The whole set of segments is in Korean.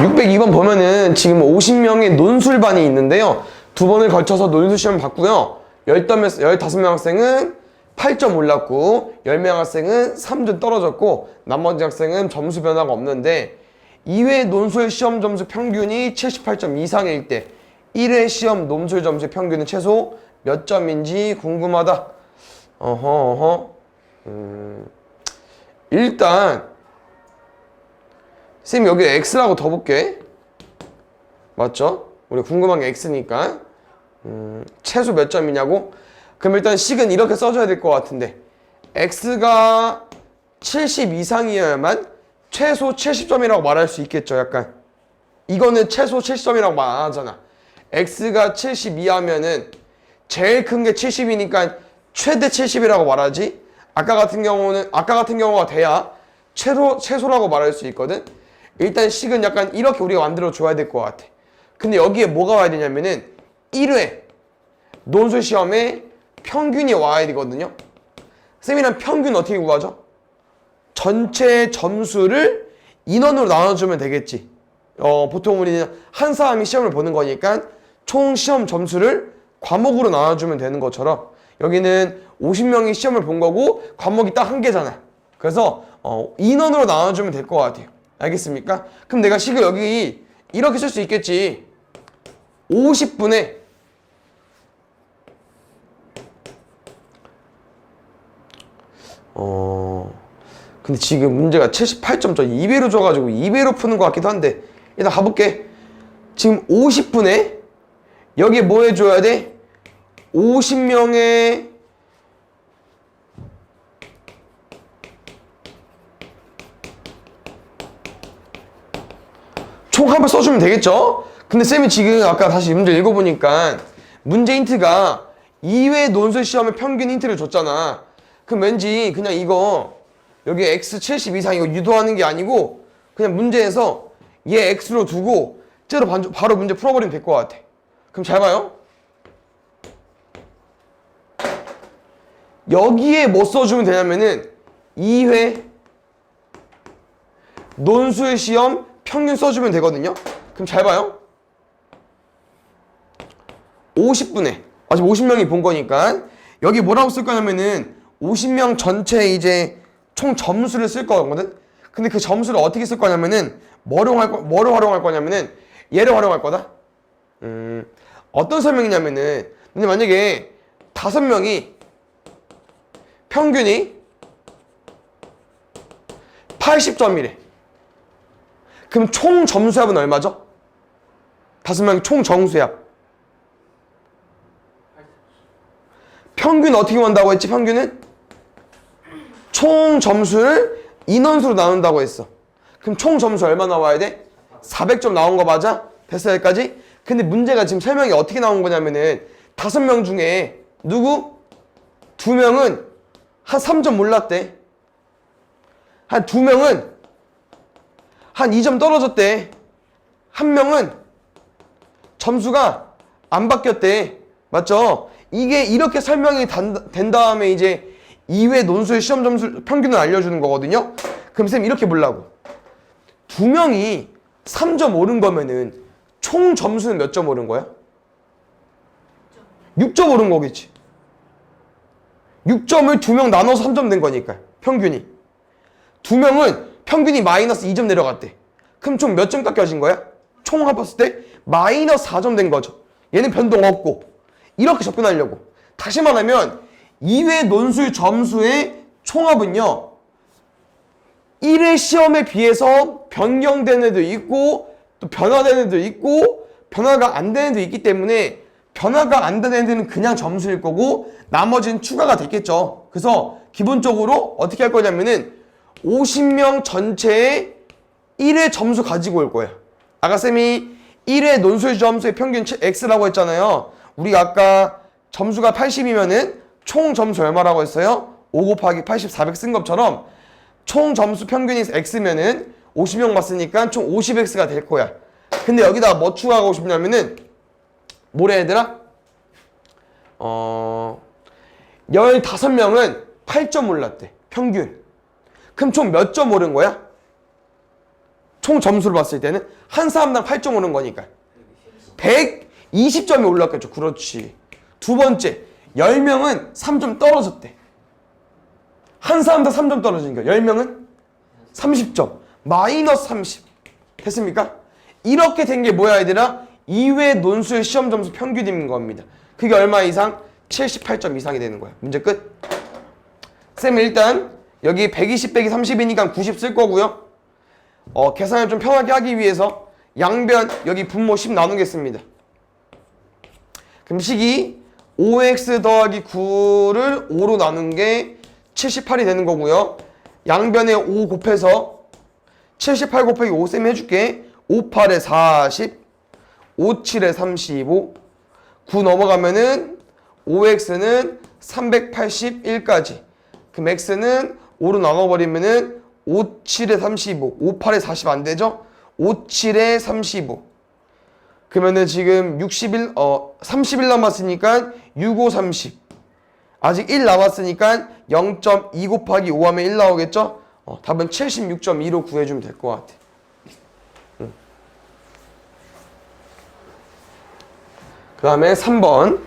602번 보면은 지금 50명의 논술반이 있는데요. 두 번을 걸쳐서 논술 시험을 봤고요. 15명 학생은 8점 올랐고 10명 학생은 3점 떨어졌고 나머지 학생은 점수 변화가 없는데 2회 논술 시험 점수 평균이 78점 이상일 때 1회 시험 논술 점수 평균은 최소 몇 점인지 궁금하다. 일단 쌤 여기 X라고 더 볼게. 맞죠? 우리 궁금한 게 X니까. 최소 몇 점이냐고? 그럼 일단 식은 이렇게 써줘야 될 것 같은데 X가 70 이상이어야만 최소 70점이라고 말할 수 있겠죠. 약간 이거는 최소 70점이라고 말 안 하잖아. X가 70 이하면은 제일 큰 게 70이니까 최대 70이라고 말하지. 아까 같은 경우가 돼야 최소라고 말할 수 있거든. 일단 식은 약간 이렇게 우리가 만들어 줘야 될 것 같아. 근데 여기에 뭐가 와야 되냐면은 1회 논술 시험에 평균이 와야 되거든요. 쌤이랑 평균 어떻게 구하죠? 전체 점수를 인원으로 나눠주면 되겠지. 보통 우리는 한 사람이 시험을 보는 거니까 총 시험 점수를 과목으로 나눠주면 되는 것처럼 여기는 50명이 시험을 본 거고 과목이 딱 한 개잖아. 그래서 인원으로 나눠주면 될 것 같아요. 알겠습니까? 그럼 내가 식을 여기 이렇게 쓸 수 있겠지. 50분에 근데 지금 문제가 78점 2배로 줘가지고 2배로 푸는 것 같기도 한데 일단 가볼게. 지금 50분에 여기에 뭐 해줘야 돼? 50명의 총 한번 써주면 되겠죠? 근데 쌤이 지금 아까 다시 문제 읽어보니까 문제 힌트가 2회 논술 시험의 평균 힌트를 줬잖아. 그럼 왠지 그냥 이거 여기 X 70 이상 이거 유도하는 게 아니고 그냥 문제에서 얘 X로 두고 째로 바로 문제 풀어버리면 될 것 같아. 그럼 잘 봐요. 여기에 뭐 써주면 되냐면은 2회 논술 시험 평균 써주면 되거든요. 그럼 잘 봐요. 50분에 아직 50명이 본 거니까 여기 뭐라고 쓸 거냐면은 50명 전체 이제 총 점수를 쓸 거거든. 근데 그 점수를 어떻게 쓸 거냐면은 뭐를 활용할 거냐면은 얘를 활용할 거다. 어떤 설명이냐면은 근데 만약에 5명이 평균이 80점이래. 그럼 총 점수합은 얼마죠? 5명이 총 정수합. 평균 어떻게 구한다고 했지? 평균은? 총 점수를 인원수로 나눈다고 했어. 그럼 총 점수 얼마 나와야 돼? 400점 나온 거 맞아? 됐어 여기까지? 근데 문제가 지금 설명이 어떻게 나온 거냐면은 5명 중에 누구? 2명은 한 3점 올랐대. 한 2명은 한 2점 떨어졌대. 한 명은 점수가 안 바뀌었대. 맞죠? 이게 이렇게 설명이 된 다음에 이제 2회 논술 시험 점수 평균을 알려주는 거거든요. 그럼 쌤 이렇게 보려고. 2명이 3점 오른 거면은 총 점수는 몇 점 오른 거야? 6점 오른 거겠지. 6점을 2명 나눠서 3점 된 거니까 평균이. 2명은 평균이 마이너스 2점 내려갔대. 그럼 총 몇 점 깎여진 거야? 총 합했을 때 마이너스 4점 된 거죠. 얘는 변동 없고. 이렇게 접근하려고. 다시 말하면 2회 논술 점수의 총합은요 1회 시험에 비해서 변경되는 애도 있고 또 변화되는 애도 있고 변화가 안 되는 애도 있기 때문에 변화가 안 되는 애들은 그냥 점수일 거고 나머지는 추가가 됐겠죠. 그래서 기본적으로 어떻게 할 거냐면은 50명 전체의 1회 점수 가지고 올 거예요. 아까 쌤이 1회 논술 점수의 평균 X라고 했잖아요. 우리가 아까 점수가 80이면은 총 점수 얼마라고 했어요? 5 곱하기 80, 400 쓴 것처럼 총 점수 평균이 X면은 50명 봤으니까 총 50X가 될 거야. 근데 여기다가 뭐 추가하고 싶냐면은 뭐래 얘들아? 15명은 8점 올랐대. 평균. 그럼 총 몇 점 오른 거야? 총 점수를 봤을 때는 한 사람당 8점 오른 거니까 120점이 올랐겠죠. 그렇지. 두 번째, 10명은 3점 떨어졌대. 한 사람당 3점 떨어지니까 10명은 30점. 마이너스 30. 됐습니까? 이렇게 된 게 뭐야 얘들아? 2회 논술 시험 점수 평균인 겁니다. 그게 얼마 이상? 78점 이상이 되는 거야. 문제 끝. 쌤 일단 여기 120 빼기 30이니까 90 쓸 거고요. 계산을 좀 편하게 하기 위해서 양변 여기 분모 10 나누겠습니다. 그럼 식이 5x 더하기 9를 5로 나눈 게 78이 되는 거고요. 양변에 5 곱해서 78 곱하기 5 쌤이 해줄게. 5, 8에 40, 5, 7에 35, 9 넘어가면은 5x는 381까지. 그럼 x는 5로 나눠버리면은 5, 7에 35, 5, 8에 40 안 되죠? 5, 7에 35. 그러면은 지금 30일 남았으니까 6, 5, 30. 아직 1 남았으니까 0.2 곱하기 5 하면 1 나오겠죠? 답은 76.2로 구해주면 될 것 같아. 그 다음에 3번.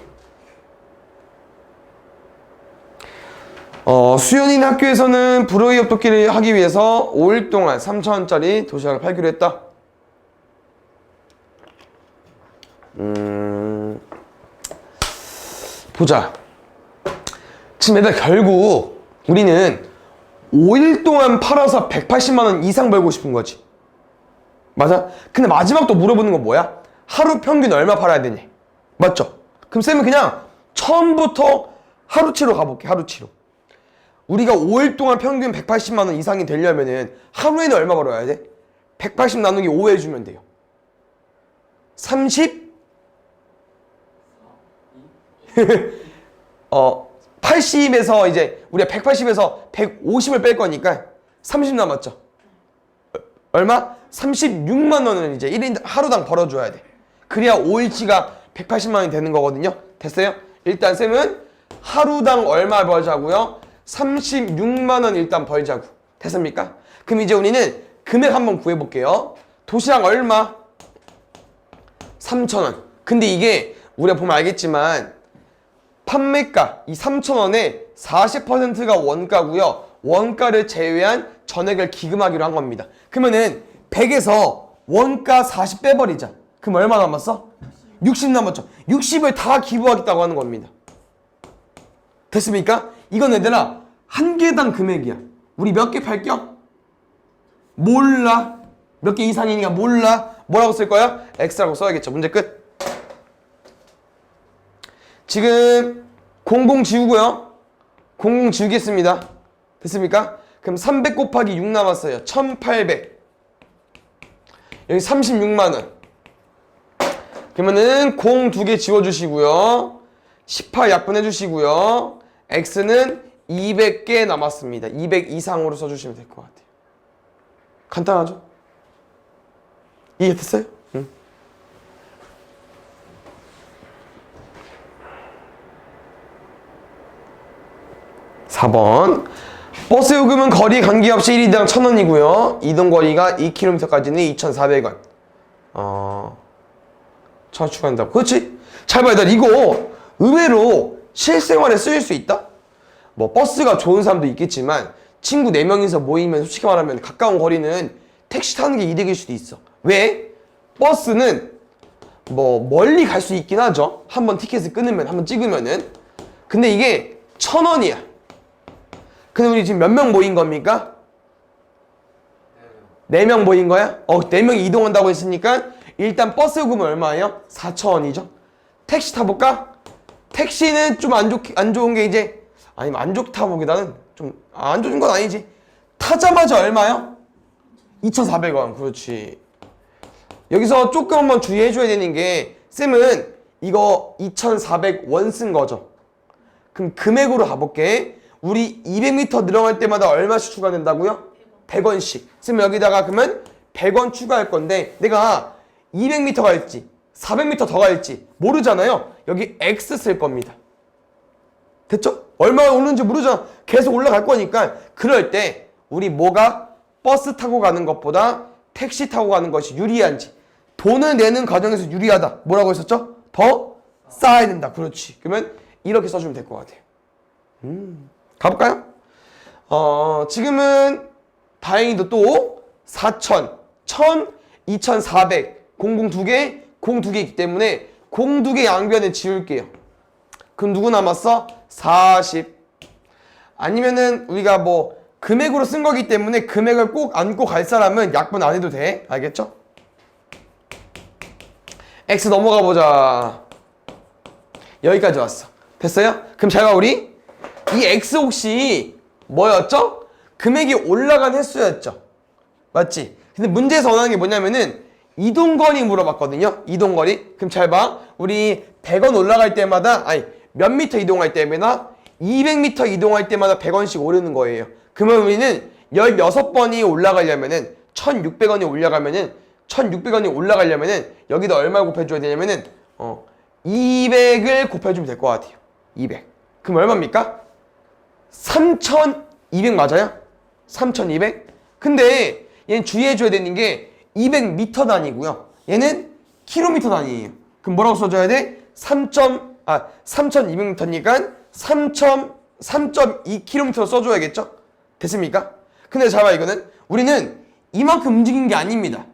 수연이네 학교에서는 불어의 협동기를 하기 위해서 5일 동안 3,000원짜리 도시락을 팔기로 했다. 보자. 지금 얘들 결국 우리는 5일 동안 팔아서 180만 원 이상 벌고 싶은 거지. 맞아? 근데 마지막 또 물어보는 건 뭐야? 하루 평균 얼마 팔아야 되니? 맞죠? 그럼 쌤은 그냥 처음부터 하루치로 가볼게. 하루치로. 우리가 5일 동안 평균 180만 원 이상이 되려면은 하루에는 얼마 벌어야 돼? 180 나누기 5 해주면 돼요. 30? 80에서 이제 우리가 180에서 150을 뺄 거니까 30 남았죠. 얼마? 36만 원을 이제 1인 하루당 벌어줘야 돼. 그래야 5일치가 180만 원이 되는 거거든요. 됐어요? 일단 쌤은 하루당 얼마 벌자고요? 36만 원 일단 벌자고. 됐습니까? 그럼 이제 우리는 금액 한번 구해볼게요. 도시락 얼마? 3,000원. 근데 이게 우리가 보면 알겠지만 판매가 이 3,000원의 40%가 원가고요. 원가를 제외한 전액을 기금하기로 한 겁니다. 그러면은 100에서 원가 40 빼버리자. 그럼 얼마 남았어? 60 남았죠. 60을 다 기부하겠다고 하는 겁니다. 됐습니까? 이건 얘들아 한 개당 금액이야. 우리 몇 개 팔겨? 몰라. 몇 개 이상이니까 몰라. 뭐라고 쓸 거야? X라고 써야겠죠. 문제 끝. 지금 00 지우고요. 00 지우겠습니다. 됐습니까? 그럼 300 곱하기 6 남았어요. 1800. 여기 36만 원. 그러면은 0 두 개 지워주시고요. 18 약분해 주시고요. X는 200개 남았습니다. 200 이상으로 써주시면 될 것 같아요. 간단하죠? 이해됐어요? 응. 4번. 버스 요금은 거리 관계없이 1인당 1,000원이고요. 이동거리가 2km까지는 2,400원. 추가한다고. 그렇지? 잘 봐야 돼. 이거 의외로 실생활에 쓰일 수 있다? 뭐 버스가 좋은 사람도 있겠지만 친구 4명이서 모이면 솔직히 말하면 가까운 거리는 택시 타는 게 이득일 수도 있어. 왜? 버스는 뭐 멀리 갈 수 있긴 하죠. 한번 티켓을 끊으면, 한번 찍으면은. 근데 이게 1,000원이야. 근데 우리 지금 몇 명 모인 겁니까? 4명 모인 거야? 4명이 이동한다고 했으니까 일단 버스 요금은 얼마예요? 4,000원이죠. 택시 타볼까? 택시는 좀 안 좋은 게 이제, 아니면 안 좋다 보기보다는 좀 안 좋은 건 아니지. 타자마자 얼마요? 2,400원. 그렇지. 여기서 조금 한번 주의해줘야 되는 게, 쌤은 이거 2,400원 쓴 거죠. 그럼 금액으로 가볼게. 우리 200m 늘어날 때마다 얼마씩 추가된다고요? 100원씩. 쌤 여기다가 그러면 100원 추가할 건데, 내가 200m 갈지 400m 더 갈지 모르잖아요. 여기 X 쓸 겁니다. 됐죠? 얼마 오르는지 모르잖아. 계속 올라갈 거니까. 그럴 때 우리 뭐가 버스 타고 가는 것보다 택시 타고 가는 것이 유리한지, 돈을 내는 과정에서 유리하다. 뭐라고 했었죠? 더 쌓아야 된다. 그렇지. 그러면 이렇게 써주면 될 것 같아요. 가볼까요? 지금은 다행히도 또 4,000, 1,000, 2,400, 00 2개, 0 2개 있기 때문에 0 2개 양변에 지울게요. 그럼 누구 남았어? 40. 아니면은 우리가 뭐 금액으로 쓴 거기 때문에 금액을 꼭 안고 갈 사람은 약분 안 해도 돼. 알겠죠? X 넘어가 보자. 여기까지 왔어. 됐어요? 그럼 잘 봐, 우리. 이 X 혹시 뭐였죠? 금액이 올라간 횟수였죠. 맞지? 근데 문제에서 원하는 게 뭐냐면은 이동거리 물어봤거든요. 이동거리. 그럼 잘 봐. 우리 100원 올라갈 때마다, 아니, 몇 미터 이동할 때마다 200m 이동할 때마다 100원씩 오르는 거예요. 그러면 우리는 16번이 올라가려면은 1600원이 올라가면은 1600원이 올라가려면은 여기다 얼마를 곱해줘야 되냐면은 200을 곱해주면 될 것 같아요. 200. 그럼 얼마입니까? 3200 맞아요? 3200? 근데 얘는 주의해줘야 되는 게 200m 단위고요. 얘는 킬로미터 단위예요. 그럼 뭐라고 써줘야 돼? 3200m니까 3.2km 써줘야겠죠? 됐습니까? 근데 잘 봐, 이거는 우리는 이만큼 움직인 게 아닙니다.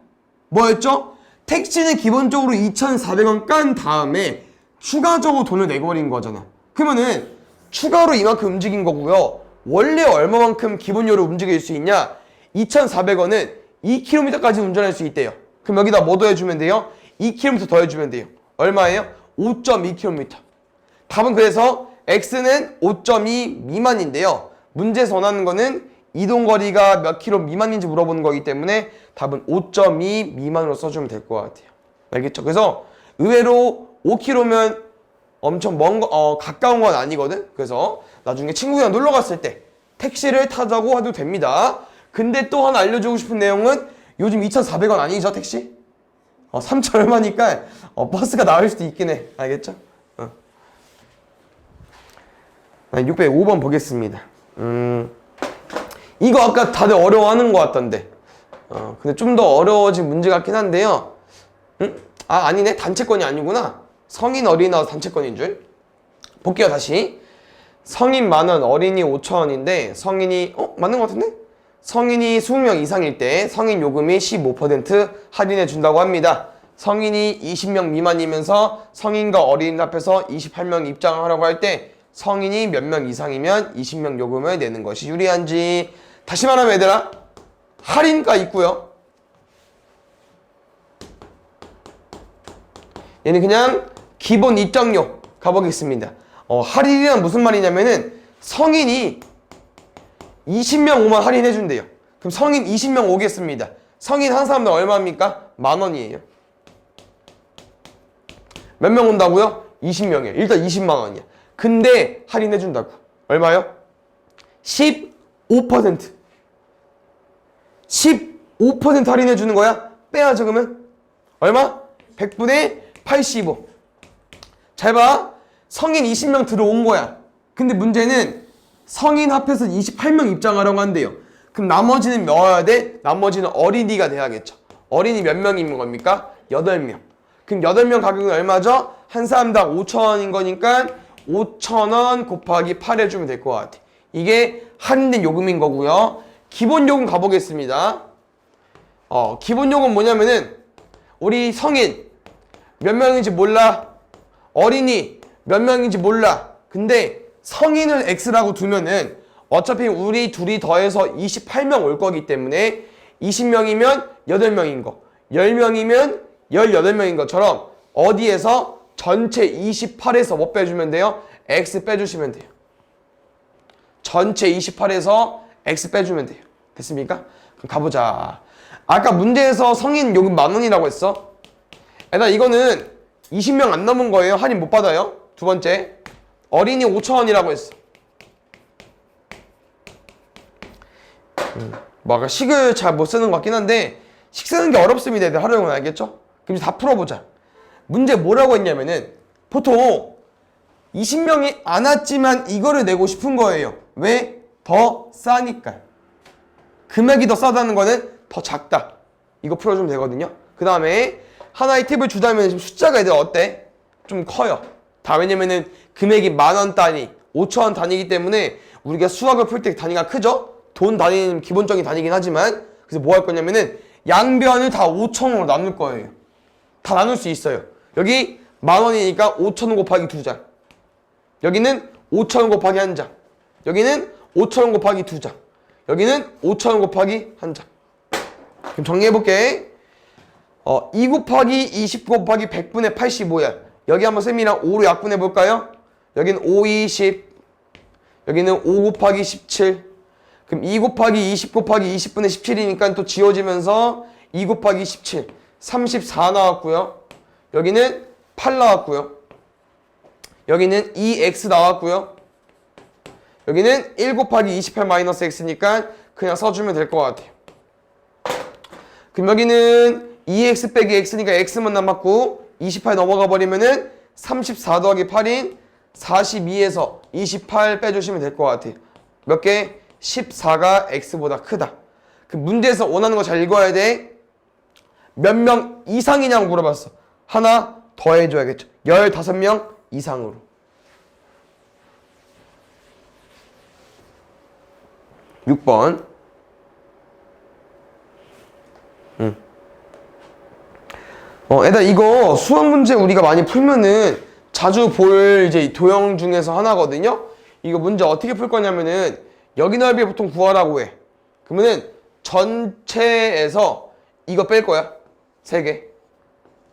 뭐였죠? 택시는 기본적으로 2,400원 깐 다음에 추가적으로 돈을 내버린 거잖아. 그러면은 추가로 이만큼 움직인 거고요. 원래 얼마만큼 기본료를 움직일 수 있냐? 2,400원은 2km까지 운전할 수 있대요. 그럼 여기다 뭐 더해주면 돼요? 2km 더해주면 돼요. 얼마예요? 5.2km. 답은 그래서 X는 5.2 미만인데요. 문제에서 원하는 거는 이동거리가 몇 킬로 미만인지 물어보는 거기 때문에 답은 5.2 미만으로 써주면 될 것 같아요. 알겠죠? 그래서 의외로 5km면 엄청 가까운 건 아니거든. 그래서 나중에 친구랑 놀러 갔을 때 택시를 타자고 해도 됩니다. 근데 또 하나 알려주고 싶은 내용은 요즘 2,400원 아니죠, 택시? 3,000 얼마니까 버스가 나을 수도 있긴 해. 알겠죠? 605번 보겠습니다. 이거 아까 다들 어려워하는 것 같던데. 근데 좀 더 어려워진 문제 같긴 한데요. 아니네. 단체권이 아니구나. 성인 어린이 나와서 단체권인 줄. 볼게요, 다시. 성인 10,000원, 어린이 5,000원인데 성인이 맞는 것 같은데? 성인이 20명 이상일 때 성인 요금이 15% 할인해 준다고 합니다. 성인이 20명 미만이면서 성인과 어린이 합해서 28명 입장하라고 할 때 성인이 몇 명 이상이면 20명 요금을 내는 것이 유리한지. 다시 말하면 얘들아, 할인가 있고요. 얘는 그냥 기본 입장료 가보겠습니다. 할인이란 무슨 말이냐면은 성인이 20명 오면 할인해 준대요. 그럼 성인 20명 오겠습니다. 성인 한 사람당 얼마입니까? 10,000원이에요. 몇 명 온다고요? 20명이에요. 일단 20만 원이야. 근데 할인해 준다고. 얼마요? 15%. 15% 할인해 주는 거야? 빼야죠, 그러면? 얼마? 100분의 85. 잘 봐. 성인 20명 들어온 거야. 근데 문제는 성인 합해서 28명 입장하라고 한대요. 그럼 나머지는 뭐 해야 돼? 나머지는 어린이가 돼야겠죠. 어린이 몇 명이 있는 겁니까? 8명. 그럼 8명 가격은 얼마죠? 한 사람당 5,000원인 거니까 5,000원 곱하기 8 해주면 될 것 같아. 이게 할인된 요금인 거고요. 기본 요금 가보겠습니다. 기본 요금 뭐냐면은 우리 성인 몇 명인지 몰라. 어린이 몇 명인지 몰라. 근데 성인을 X라고 두면은 어차피 우리 둘이 더해서 28명 올 거기 때문에 20명이면 8명인 거, 10명이면 18명인 것처럼 어디에서 전체 28에서 뭐 빼주면 돼요? X 빼주시면 돼요. 전체 28에서 X 빼주면 돼요. 됐습니까? 그럼 가보자. 아까 문제에서 성인 요금 10,000원이라고 했어. 얘들아, 이거는 20명 안 넘은 거예요. 할인 못 받아요. 두 번째, 어린이 5,000원이라고 했어. 뭐 아까 식을 잘 못 쓰는 것 같긴 한데 식 쓰는 게 어렵습니다. 애들 하려면 알겠죠? 그럼 이제 다 풀어보자. 문제 뭐라고 했냐면은 보통 20명이 안 왔지만 이거를 내고 싶은 거예요. 왜? 더 싸니까. 금액이 더 싸다는 거는 더 작다. 이거 풀어주면 되거든요. 그 다음에 하나의 팁을 주자면 지금 숫자가 얘들 어때? 좀 커요. 다 왜냐면은 금액이 10,000원 단위, 5,000원 단위이기 때문에 우리가 수학을 풀 때 단위가 크죠? 돈 단위는 기본적인 단위긴 하지만 그래서 뭐 할 거냐면은 양변을 다 5,000원으로 나눌 거예요. 다 나눌 수 있어요. 여기 10,000원이니까 5,000원 곱하기 2장. 여기는 5,000원 곱하기 1장. 여기는 5,000원 곱하기 2장. 여기는 5,000원 곱하기 1장. 그럼 정리해볼게. 2 곱하기 20 곱하기 100분의 85야. 여기 한번 쌤이랑 5로 약분해볼까요? 여기는 5, 20. 여기는 5 곱하기 17. 그럼 2 곱하기 20 곱하기 20분의 17이니까 또 지워지면서 2 곱하기 17. 34 나왔고요. 여기는 8 나왔고요. 여기는 2x 나왔고요. 여기는 1 곱하기 28 마이너스 x니까 그냥 써주면 될 것 같아요. 그럼 여기는 2x 빼기 x니까 x만 남았고 28 넘어가 버리면은 34 더하기 8인 42에서 28 빼주시면 될 것 같아요. 몇 개? 14가 x보다 크다. 그 문제에서 원하는 거 잘 읽어야 돼. 몇 명 이상이냐고 물어봤어. 하나 더 해줘야겠죠. 15명 이상으로. (6번) 애들 이거 수학 문제 우리가 많이 풀면은 자주 볼 이제 도형 중에서 하나거든요. 이거 문제 어떻게 풀 거냐면은 여기 넓이 보통 구하라고 해. 그러면은 전체에서 이거 뺄 거야. 3개.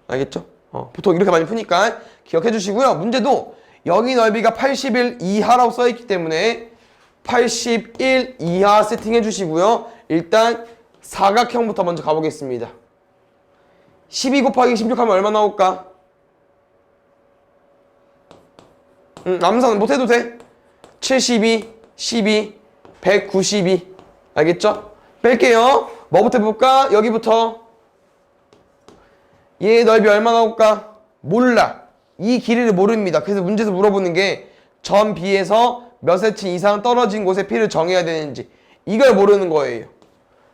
알겠죠? 보통 이렇게 많이 푸니까 기억해 주시고요. 문제도 여기 넓이가 81 이하라고 써있기 때문에 81 이하 세팅해 주시고요. 일단 사각형부터 먼저 가보겠습니다. 12 곱하기 16 하면 얼마 나올까? 암산 못해도 돼. 72, 12, 192. 알겠죠? 뺄게요. 뭐부터 해볼까? 여기부터. 얘 넓이 얼마 나올까? 몰라. 이 길이를 모릅니다. 그래서 문제에서 물어보는 게 점 B에서 몇 cm 이상 떨어진 곳에 P를 정해야 되는지 이걸 모르는 거예요.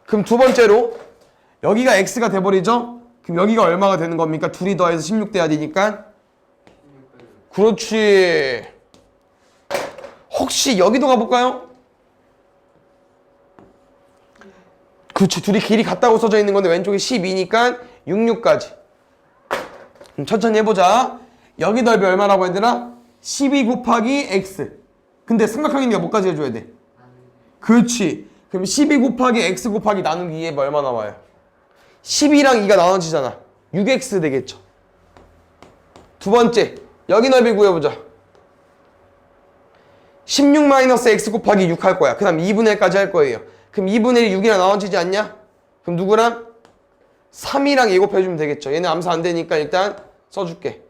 그럼 두 번째로 여기가 X가 돼버리죠? 그럼 여기가 얼마가 되는 겁니까? 둘이 더해서 16 돼야 되니까. 그렇지. 혹시 여기도 가볼까요? 그렇지. 둘이 길이 같다고 써져 있는 건데 왼쪽에 12니까 66까지. 천천히 해보자. 여기 넓이 얼마라고 얘들아? 12 곱하기 x. 근데 삼각형이니까 뭐까지 해줘야 돼? 그렇지. 그럼 12 곱하기 x 곱하기 나누기 2에 얼마 나와요? 12랑 2가 나눠지잖아. 6x 되겠죠. 두 번째, 여기 넓이 구해보자. 16 마이너스 x 곱하기 6 할 거야. 그 다음 2분의 1까지 할 거예요. 그럼 2분의 1이 6이랑 나눠지지 않냐? 그럼 누구랑? 3이랑 예곱해주면 되겠죠. 얘는 암사 안 되니까 일단 써줄게.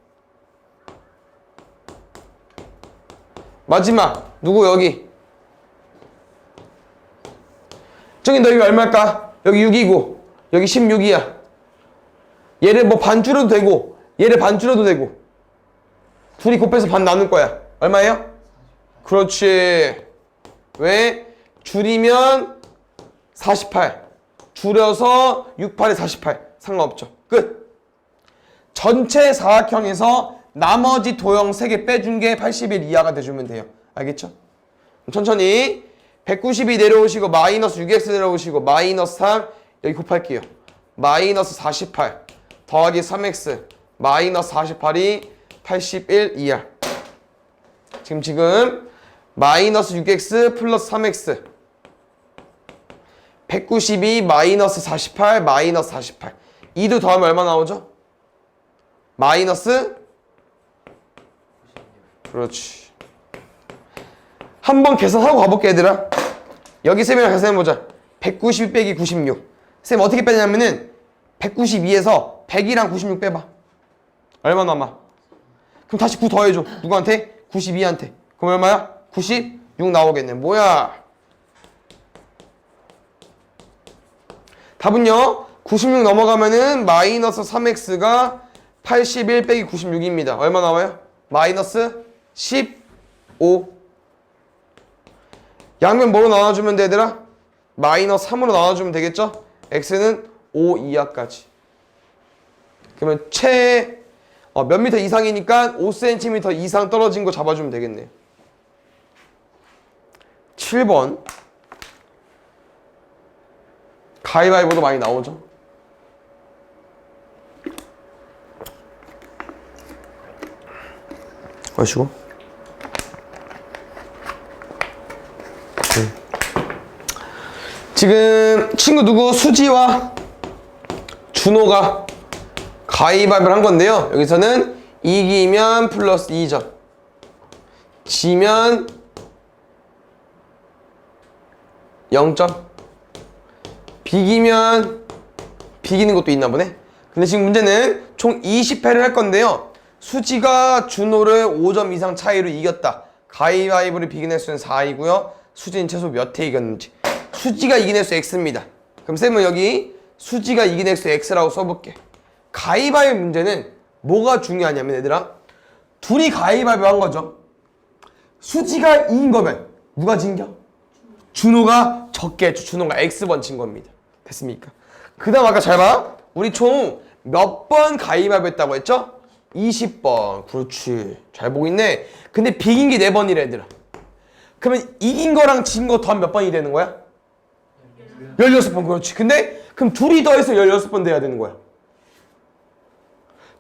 마지막 누구 여기? 저기 넓이 얼마일까? 여기 6이고 여기 16이야. 얘를 뭐 반 줄여도 되고 얘를 반 줄여도 되고 둘이 곱해서 반 나눌 거야. 얼마예요? 그렇지. 왜? 줄이면 48 줄여서 6, 8에 48 상관없죠. 끝. 전체 사각형에서 나머지 도형 3개 빼준 게 81 이하가 돼주면 돼요. 알겠죠? 천천히 192 내려오시고 마이너스 6x 내려오시고 마이너스 3 여기 곱할게요. 마이너스 48 더하기 3x 마이너스 48이 81 이하. 지금 마이너스 6x 플러스 3x 192 마이너스 48 마이너스 48 2도 더하면 얼마 나오죠? 마이너스 그렇지. 한번 계산하고 가볼게 얘들아. 여기 쌤이랑 계산해보자. 192 빼기 96 쌤 어떻게 빼냐면은 192에서 100이랑 96 빼봐. 얼마 남아? 그럼 다시 9 더해줘. 누구한테? 92한테. 그럼 얼마야? 96 나오겠네. 뭐야? 답은요 96 넘어가면은 마이너스 3x가 81 빼기 96입니다. 얼마 나와요? 마이너스 15. 양면 뭐로 나눠주면 돼 얘들아? 마이너스 3으로 나눠주면 되겠죠? x는 5 이하까지. 그러면 몇 미터 이상이니까 5cm 이상 떨어진 거 잡아주면 되겠네요. 7번. 가위바위보도 많이 나오죠. 마시고. 지금 친구 누구? 수지와 준호가 가위바위보를 한 건데요. 여기서는 이기면 플러스 2점, 지면 0점, 비기면 비기는 것도 있나 보네. 근데 지금 문제는 총 20회를 할 건데요. 수지가 준호를 5점 이상 차이로 이겼다. 가위바위보를 비긴 횟수는 4이고요. 수지는 최소 몇 회 이겼는지. 수지가 이긴 횟수 X입니다. 그럼 쌤은 여기 수지가 이긴 횟수 X라고 써볼게. 가위바위보 문제는 뭐가 중요하냐면 얘들아, 둘이 가위바위보 한 거죠. 수지가 이긴 거면 누가 진겨? 준호가 적게 했죠. 준호가 X번 진 겁니다. 됐습니까? 그 다음 아까 잘 봐. 우리 총 몇 번 가위바위보 했다고 했죠? 20번. 그렇지. 잘 보고 있네. 근데 비긴 게 4번이래 얘들아. 그러면 이긴 거랑 진 거 더하면 몇 번이 되는 거야? 16번. 그렇지. 근데 그럼 둘이 더해서 16번 돼야 되는 거야.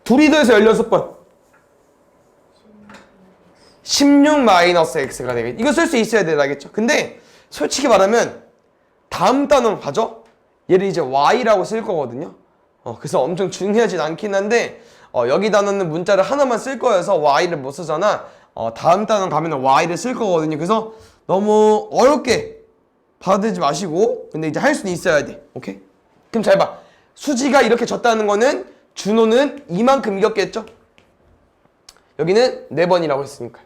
둘이 더해서 16번. 16-x가 되겠지. 이거 쓸 수 있어야 되겠죠. 근데 솔직히 말하면 다음 단원 가죠? 얘를 이제 y라고 쓸 거거든요. 그래서 엄청 중요하진 않긴 한데 여기 단원은 문자를 하나만 쓸 거여서 y를 못 쓰잖아. 다음 단원 가면 y를 쓸 거거든요. 그래서 너무 어렵게 받아들이지 마시고, 근데 이제 할 수는 있어야 돼. 오케이? 그럼 잘 봐. 수지가 이렇게 졌다는 거는 준호는 이만큼 이겼겠죠? 여기는 4번이라고 했으니까.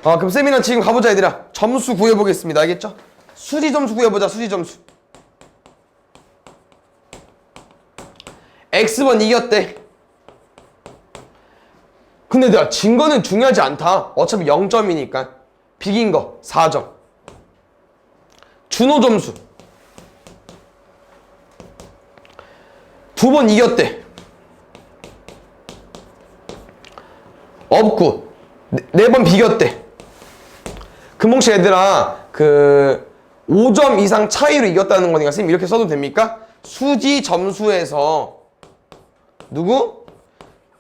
그럼 쌤이랑 지금 가보자 얘들아. 점수 구해보겠습니다. 알겠죠? 수지 점수 구해보자. 수지 점수. X번 이겼대. 근데 얘들아, 진 거는 중요하지 않다. 어차피 0점이니까. 비긴 거 4점. 준호 점수 2번 이겼대. 없고 4번 비겼대. 그럼 혹시 얘들아 5점 이상 차이로 이겼다는 거니까 선생님 이렇게 써도 됩니까? 수지 점수에서 누구?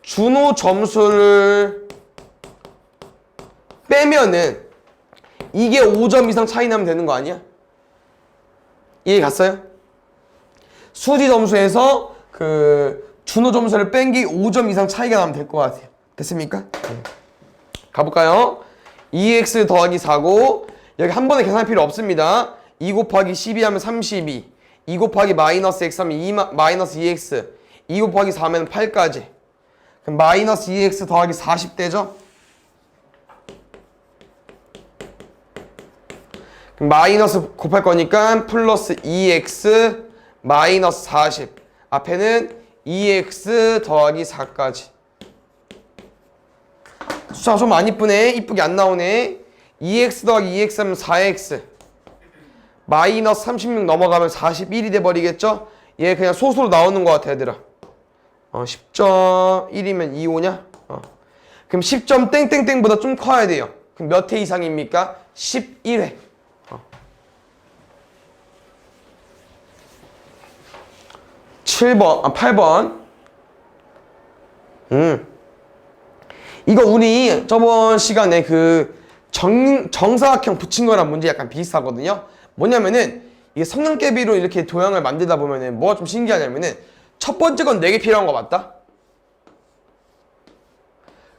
준호 점수를 빼면은 이게 5점 이상 차이 나면 되는 거 아니야? 이해 갔어요? 수지 점수에서 준호 점수를 뺀 게 5점 이상 차이가 나면 될 것 같아요. 됐습니까? 가볼까요? 2x 더하기 4고 여기 한 번에 계산할 필요 없습니다. 2 곱하기 12 하면 32, 2 곱하기 마이너스 x 하면 마이너스 2x, 2 곱하기 4 하면 8까지. 그럼 마이너스 2x 더하기 40 되죠? 그럼 마이너스 곱할 거니까 플러스 2x 마이너스 40. 앞에는 2x 더하기 4까지. 숫자가 좀 안 이쁘네. 이쁘게 안 나오네. 2x 더하기 2x 하면 4x. 마이너스 36 넘어가면 41이 돼버리겠죠? 얘 그냥 소수로 나오는 것 같아 얘들아. 10.1이면 25냐? 그럼 10점 땡땡땡보다 좀 커야 돼요. 그럼 몇 회 이상입니까? 11회. 8번. 이거 우리 저번 시간에 정사각형 붙인 거랑 문제 약간 비슷하거든요. 뭐냐면은 이게 성형개비로 이렇게 도형을 만들다 보면은 뭐가 좀 신기하냐면은 첫 번째 건 4개 필요한 거 맞다?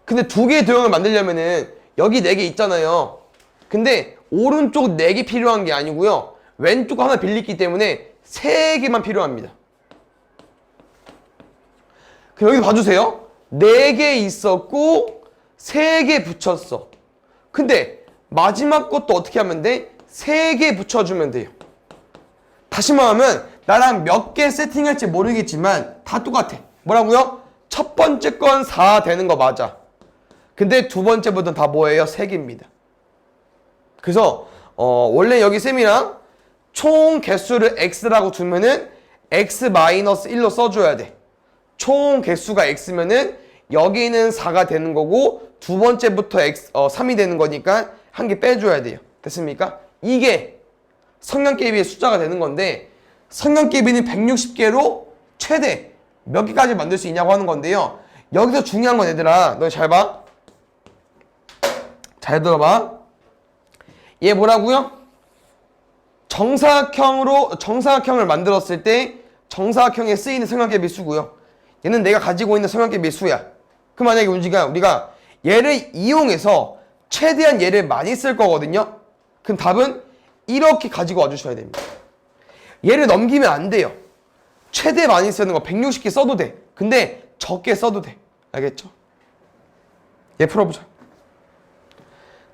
근데 2개의 도형을 만들려면은 여기 4개 있잖아요. 근데 오른쪽 4개 필요한 게 아니고요. 왼쪽 하나 빌렸기 때문에 3개만 필요합니다. 그럼 여기 봐주세요. 4개 있었고 3개 붙였어. 근데 마지막 것도 어떻게 하면 돼? 3개 붙여주면 돼요. 다시 말하면 나랑 몇 개 세팅할지 모르겠지만 다 똑같아. 뭐라고요? 첫 번째 건 4 되는 거 맞아. 근데 두 번째부터는 다 뭐예요? 3개입니다. 그래서 원래 여기 쌤이랑 총 개수를 x라고 두면은 x-1로 써줘야 돼. 총 개수가 x면은 여기는 4가 되는 거고 두 번째부터 3이 되는 거니까 한 개 빼줘야 돼요. 됐습니까? 이게 성량계비의 숫자가 되는 건데 성량계비는 160개로 최대 몇 개까지 만들 수 있냐고 하는 건데요. 여기서 중요한 건 얘들아, 너 잘 봐. 잘 들어봐. 얘 뭐라고요? 정사각형을 만들었을 때 정사각형에 쓰이는 성량계비 수고요. 얘는 내가 가지고 있는 성량계비 수야. 그럼 만약에 우리가 얘를 이용해서 최대한 얘를 많이 쓸 거거든요. 그럼 답은 이렇게 가지고 와주셔야 됩니다. 얘를 넘기면 안 돼요. 최대 많이 쓰는 거 160개 써도 돼. 근데 적게 써도 돼. 알겠죠? 얘 풀어보자.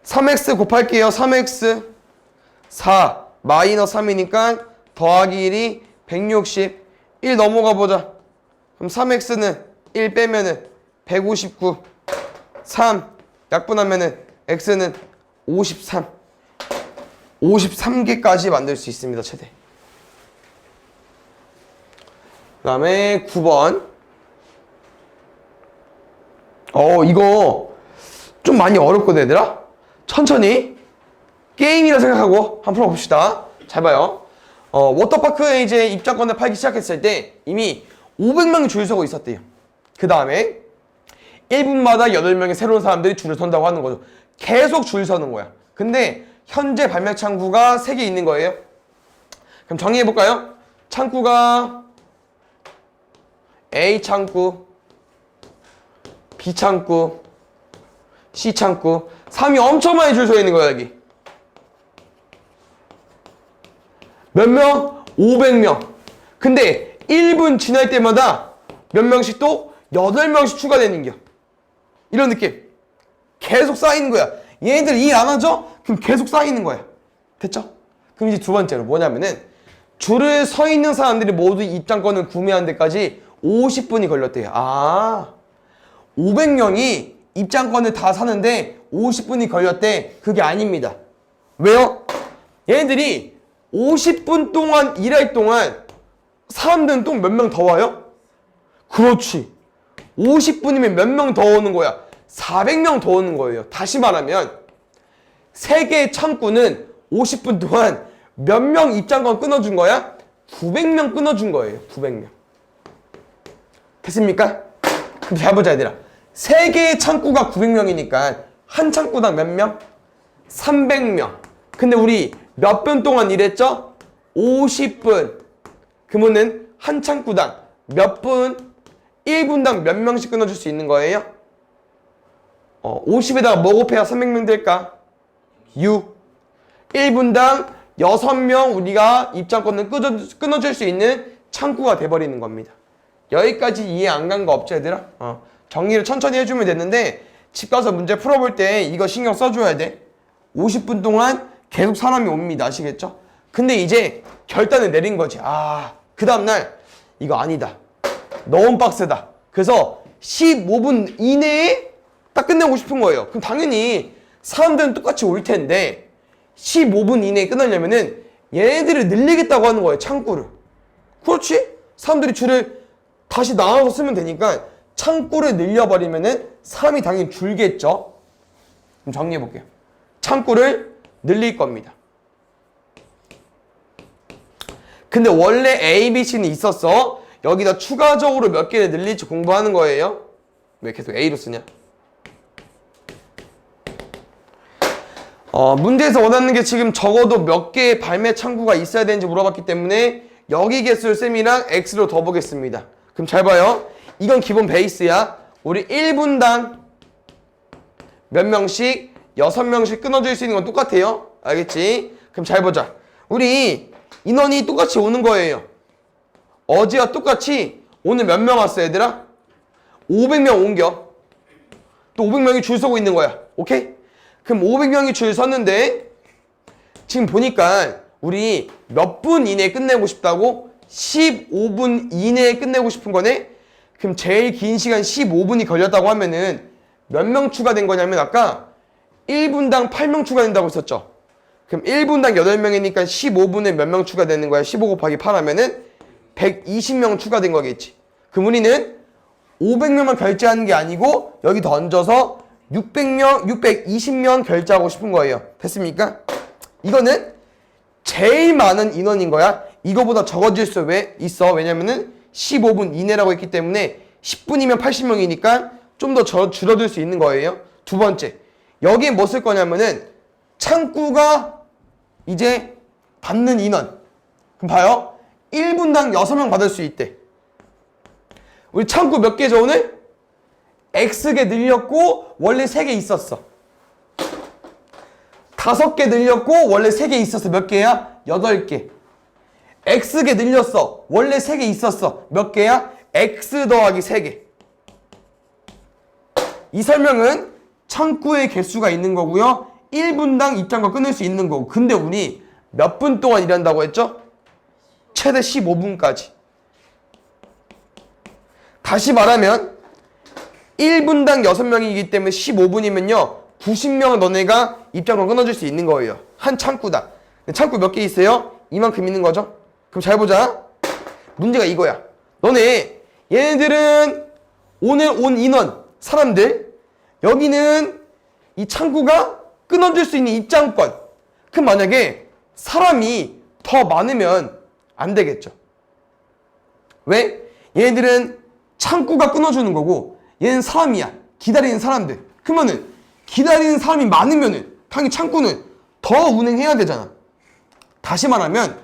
3x 곱할게요. 3x 4 마이너스 3이니까 더하기 1이 160. 1 넘어가 보자. 그럼 3x는 1 빼면은 159. 3 약분하면은 x는 53. 53개까지 만들 수 있습니다. 최대. 그 다음에 9번. 이거 좀 많이 어렵거든 얘들아. 천천히 게임이라 생각하고 한번 풀어봅시다. 잘 봐요. 워터파크에 이제 입장권을 팔기 시작했을 때 이미 500명이 줄 서고 있었대요. 그 다음에 1분마다 8명의 새로운 사람들이 줄을 선다고 하는 거죠. 계속 줄 서는 거야. 근데 현재 발매 창구가 3개 있는 거예요. 그럼 정리해볼까요? 창구가 A 창구, B 창구, C 창구. 3이 엄청 많이 줄 서 있는 거야 여기. 몇 명? 500명. 근데 1분 지날 때마다 몇 명씩 또 8명씩 추가되는 겨. 이런 느낌. 계속 쌓이는 거야. 얘네들 일 안 하죠? 그럼 계속 쌓이는 거야. 됐죠? 그럼 이제 두 번째로 뭐냐면은 줄을 서 있는 사람들이 모두 입장권을 구매하는 데까지 50분이 걸렸대요. 500명이 입장권을 다 사는데 50분이 걸렸대. 그게 아닙니다. 왜요? 얘네들이 50분 동안 일할 동안 사람들은 또 몇 명 더 와요? 그렇지. 50분이면 몇 명 더 오는 거야? 400명 더 오는 거예요. 다시 말하면 3개의 창구는 50분 동안 몇 명 입장권 끊어준 거야? 900명 끊어준 거예요. 900명. 됐습니까? 그럼 잘 보자 얘들아. 3개의 창구가 900명이니까 한 창구당 몇 명? 300명. 근데 우리 몇 분 동안 일했죠? 50분. 그러면은 한 창구당 몇 분? 1분당 몇 명씩 끊어줄 수 있는 거예요? 50에다가 뭐 곱해야 300명 될까? 6. 1분당 6명 우리가 입장권을 끊어줄 수 있는 창구가 돼버리는 겁니다. 여기까지 이해 안 간 거 없죠 얘들아? 정리를 천천히 해주면 되는데 집 가서 문제 풀어볼 때 이거 신경 써줘야 돼. 50분 동안 계속 사람이 옵니다. 아시겠죠? 근데 이제 결단을 내린 거지. 그 다음날 이거 아니다. 너무 빡세다. 그래서 15분 이내에 딱 끝내고 싶은 거예요. 그럼 당연히 사람들은 똑같이 올 텐데 15분 이내에 끝나려면은 얘네들을 늘리겠다고 하는 거예요. 창구를. 그렇지? 사람들이 줄을 다시 나눠서 쓰면 되니까 창구를 늘려버리면은 사람이 당연히 줄겠죠. 그럼 정리해볼게요. 창구를 늘릴 겁니다. 근데 원래 A, B, C는 있었어. 여기다 추가적으로 몇 개를 늘릴지 공부하는 거예요. 왜 계속 A로 쓰냐? 문제에서 원하는 게 지금 적어도 몇 개의 발매 창구가 있어야 되는지 물어봤기 때문에 여기 개수를 쌤이랑 X로 더 보겠습니다. 그럼 잘 봐요. 이건 기본 베이스야. 우리 1분당 몇 명씩 6명씩 끊어줄 수 있는 건 똑같아요. 알겠지? 그럼 잘 보자. 우리 인원이 똑같이 오는 거예요. 어제와 똑같이 오늘 몇 명 왔어 얘들아? 500명 옮겨. 또 500명이 줄 서고 있는 거야. 오케이? 그럼 500명이 줄 섰는데 지금 보니까 우리 몇 분 이내에 끝내고 싶다고? 15분 이내에 끝내고 싶은 거네? 그럼 제일 긴 시간 15분이 걸렸다고 하면은 몇 명 추가된 거냐면 아까 1분당 8명 추가된다고 했었죠? 그럼 1분당 8명이니까 15분에 몇 명 추가되는 거야? 15 곱하기 8 하면은 120명 추가된 거겠지. 그럼 우리는 500명만 결제하는 게 아니고 여기 더 얹어서 600명, 620명 결제하고 싶은 거예요. 됐습니까? 이거는 제일 많은 인원인 거야. 이거보다 적어질 수 있어. 왜냐면은 15분 이내라고 했기 때문에 10분이면 80명이니까 좀 더 줄어들 수 있는 거예요. 두 번째, 여기에 뭐 쓸 거냐면은 창구가 이제 받는 인원. 그럼 봐요. 1분당 6명 받을 수 있대. 우리 창구 몇 개죠 오늘? X개 늘렸고 원래 3개 있었어. 5개 늘렸고 원래 3개 있었어. 몇 개야? 8개. X개 늘렸어. 원래 3개 있었어. 몇 개야? X 더하기 3개. 이 설명은 창구의 개수가 있는 거고요. 1분당 입장과 끊을 수 있는 거고. 근데 우리 몇 분 동안 일한다고 했죠? 최대 15분까지. 다시 말하면 1분당 6명이기 때문에 15분이면요 90명은 너네가 입장권 끊어줄 수 있는 거예요. 한 창구다. 창구 몇 개 있어요? 이만큼 있는 거죠. 그럼 잘 보자. 문제가 이거야. 너네 얘네들은 오늘 온 인원 사람들, 여기는 이 창구가 끊어줄 수 있는 입장권. 그럼 만약에 사람이 더 많으면 안 되겠죠. 왜? 얘네들은 창구가 끊어주는 거고 얘는 사람이야. 기다리는 사람들. 그러면은 기다리는 사람이 많으면은 당연히 창구는 더 운행해야 되잖아. 다시 말하면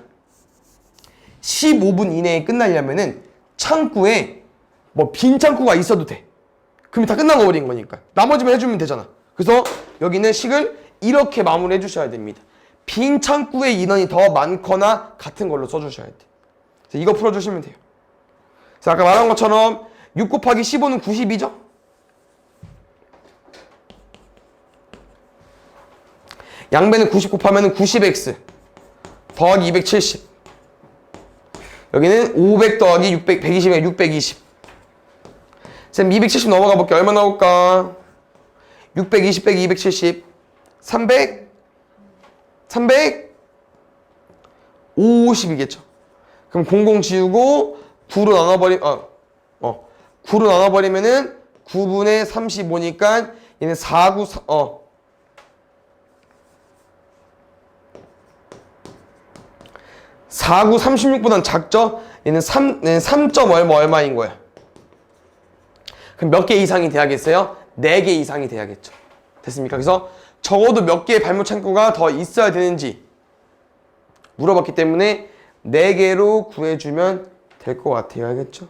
15분 이내에 끝나려면은 창구에 뭐 빈 창구가 있어도 돼. 그럼 다 끝난 거 버린 거니까. 나머지만 해주면 되잖아. 그래서 여기는 식을 이렇게 마무리해 주셔야 됩니다. 빈 창구의 인원이 더 많거나 같은 걸로 써주셔야 돼. 그래서 이거 풀어주시면 돼요. 그래서 아까 말한 것처럼 6 곱하기 15는 90이죠? 양배는 90 곱하면 90x 더하기 270. 여기는 500 더하기 600, 120에 620. 쌤 270 넘어가 볼게. 얼마 나올까? 620 빼기 270. 300? 350이겠죠. 그럼 00 지우고 9로 나눠버리면은 9분의 35니까 얘는 49 36보단 작죠? 얘는 3. 얼마인 거야. 그럼 몇 개 이상이 돼야겠어요? 4개 이상이 돼야겠죠. 됐습니까? 그래서 적어도 몇 개의 발목 창구가 더 있어야 되는지 물어봤기 때문에 4개로 구해주면 될 것 같아요. 알겠죠?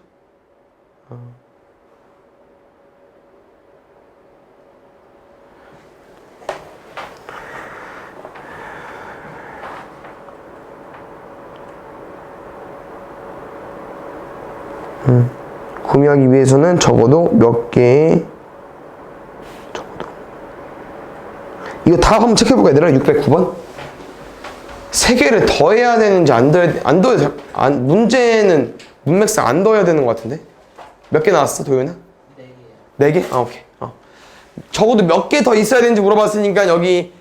구매하기 위해서는 적어도 몇 개, 적어도 이거 다 한번 체크해볼까 얘들아? 609번 3개를 더해야 되는지 안 더해야 문제는 문맥상 안 더해야 되는 것 같은데. 몇 개 나왔어 도윤아? 4개? 4개? 아 오케이. 적어도 몇 개 더 있어야 되는지 물어봤으니까 여기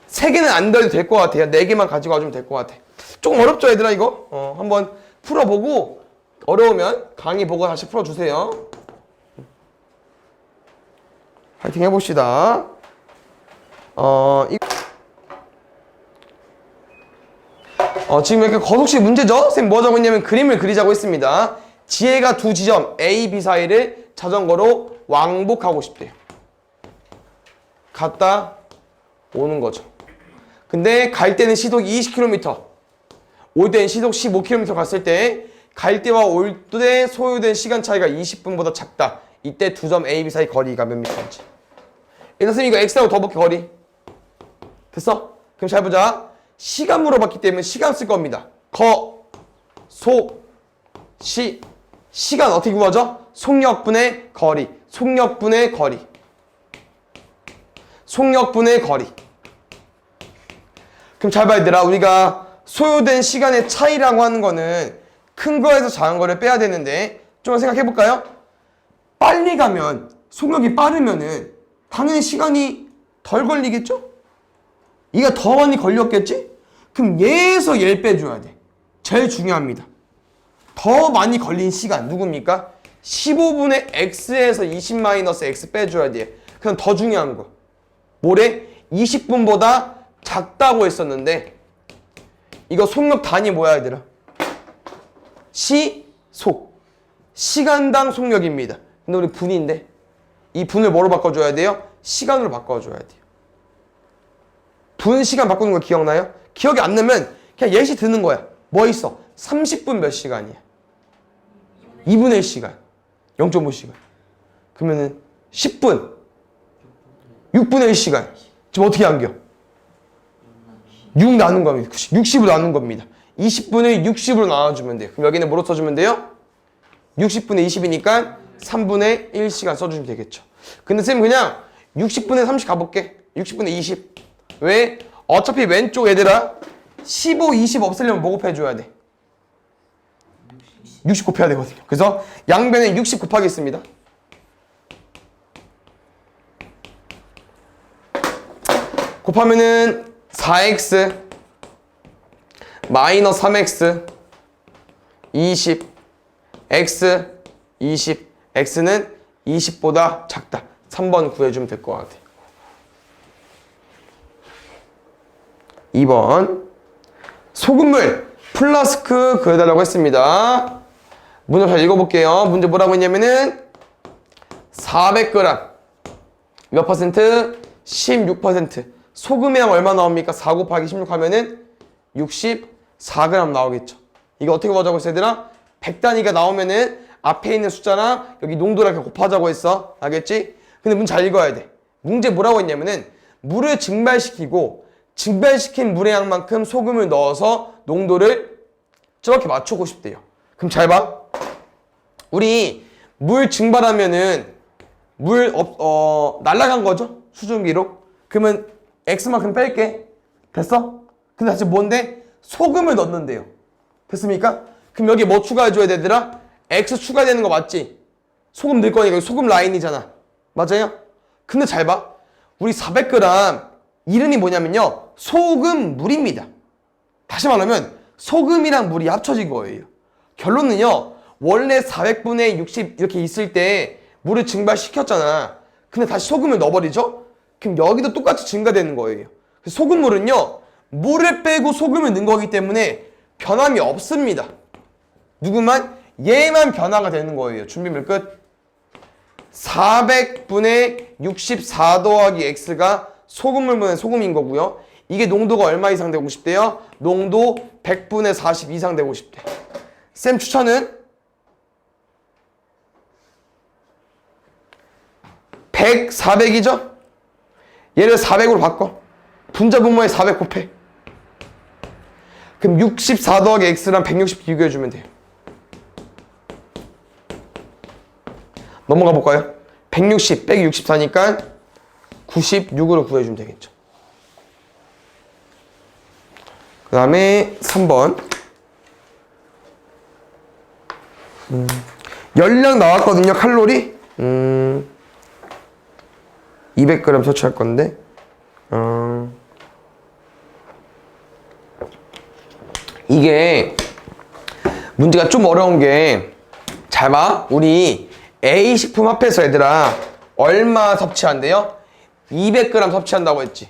3개는 안 더해도 될 것 같아요. 4개만 가지고 와주면 될 것 같아. 조금 어렵죠 얘들아 이거? 한번 풀어보고 어려우면 강의 보고 다시 풀어주세요. 파이팅 해봅시다. 지금 이렇게 거속식 문제죠? 쌤 뭐 적었냐면 그림을 그리자고 했습니다. 지혜가 두 지점 A, B 사이를 자전거로 왕복하고 싶대요. 갔다 오는 거죠. 근데 갈 때는 시속 20km, 올 때는 시속 15km 갔을 때 갈 때와 올 때 소요된 시간 차이가 20분보다 작다. 이때 두 점 A, B 사이 거리가 몇 미터인지. 일단 쌤 이거 X하고 더볼게 거리. 됐어? 그럼 잘 보자. 시간 물어봤기 때문에 시간 쓸 겁니다. 시간 어떻게 구하죠? 속력분의 거리. 속력분의 거리. 속력분의 거리. 그럼 잘 봐야 되라. 우리가 소요된 시간의 차이라고 하는 거는 큰 거에서 작은 거를 빼야 되는데 좀 생각해 볼까요? 빨리 가면 속력이 빠르면은 당연히 시간이 덜 걸리겠죠? 얘가 더 많이 걸렸겠지? 그럼 얘에서 얘를 빼줘야 돼. 제일 중요합니다. 더 많이 걸린 시간 누굽니까? 15분의 x에서 20-x 빼줘야 돼. 그럼 더 중요한 거. 뭐래? 20분보다 작다고 했었는데 이거 속력 단위 뭐야 얘들아? 시속. 시간당 속력입니다. 근데 우리 분인데 이 분을 뭐로 바꿔줘야 돼요? 시간으로 바꿔줘야 돼요. 분 시간 바꾸는 거 기억나요? 기억이 안 나면 그냥 예시 드는 거야. 뭐 있어? 30분 몇 시간이야? 2분의 1시간. 0.5시간. 그러면은 10분. 6분의 1시간. 지금 어떻게 안겨? 6 나눈 겁니다. 60으로 나눈 겁니다. 20분을 60으로 나눠주면 돼요. 그럼 여기는 뭐로 써주면 돼요? 60분의 20이니까 3분의 1시간 써주면 되겠죠. 근데 쌤 그냥 60분의 30 가볼게. 60분의 20. 왜? 어차피 왼쪽 얘들아 15, 20 없애려면 뭐 곱해줘야 돼? 60 곱해야 되거든요. 그래서 양변에 60 곱하겠습니다. 곱하면은 4x 마이너스 3x 20 x 20 x는 20보다 작다. 3번 구해주면 될 것 같아요. 2번 소금물 플라스크 그려달라고 했습니다. 문제 잘 읽어볼게요. 문제 뭐라고 했냐면은 400g 몇 퍼센트? 16%. 소금이랑 얼마 나옵니까? 4 곱하기 16 하면은 64g 나오겠죠. 이거 어떻게 구하자고 했어 얘들아? 100단위가 나오면은 앞에 있는 숫자랑 여기 농도랑 이렇게 곱하자고 했어. 알겠지? 근데 문제 잘 읽어야 돼. 문제 뭐라고 했냐면은 물을 증발시키고 증발시킨 물의 양만큼 소금을 넣어서 농도를 저렇게 맞추고 싶대요. 그럼 잘 봐. 우리 물 증발하면은 물 날아간 거죠? 수증기로. 그러면 X만큼 뺄게. 됐어? 근데 다시 뭔데? 소금을 넣는데요. 됐습니까? 그럼 여기 뭐 추가해줘야 되더라? X 추가되는 거 맞지? 소금 넣을 거니까 소금 라인이잖아. 맞아요? 근데 잘 봐. 우리 400g 이름이 뭐냐면요. 소금물입니다. 다시 말하면 소금이랑 물이 합쳐진 거예요. 결론은요. 원래 400분의 60 이렇게 있을 때 물을 증발시켰잖아. 근데 다시 소금을 넣어버리죠? 그럼 여기도 똑같이 증가되는 거예요. 소금물은요. 물을 빼고 소금을 넣은 거기 때문에 변함이 없습니다. 누구만? 얘만 변화가 되는 거예요. 준비물 끝. 400분의 64 더하기 x가 소금물분의 소금인 거고요. 이게 농도가 얼마 이상 되고 싶대요? 농도 100분의 40 이상 되고 싶대. 쌤 추천은 100, 400이죠? 얘를 400으로 바꿔. 분자 분모에 400 곱해. 그럼 64 더하기 x랑 160 비교해주면 돼요. 넘어가 볼까요? 160 빼기 64니까 96으로 구해주면 되겠죠. 그 다음에 3번 열량 나왔거든요. 칼로리 200g 채취할 건데 이게 문제가 좀 어려운 게 잘 봐. 우리 A 식품 합해서 얘들아 얼마 섭취한대요? 200g 섭취한다고 했지.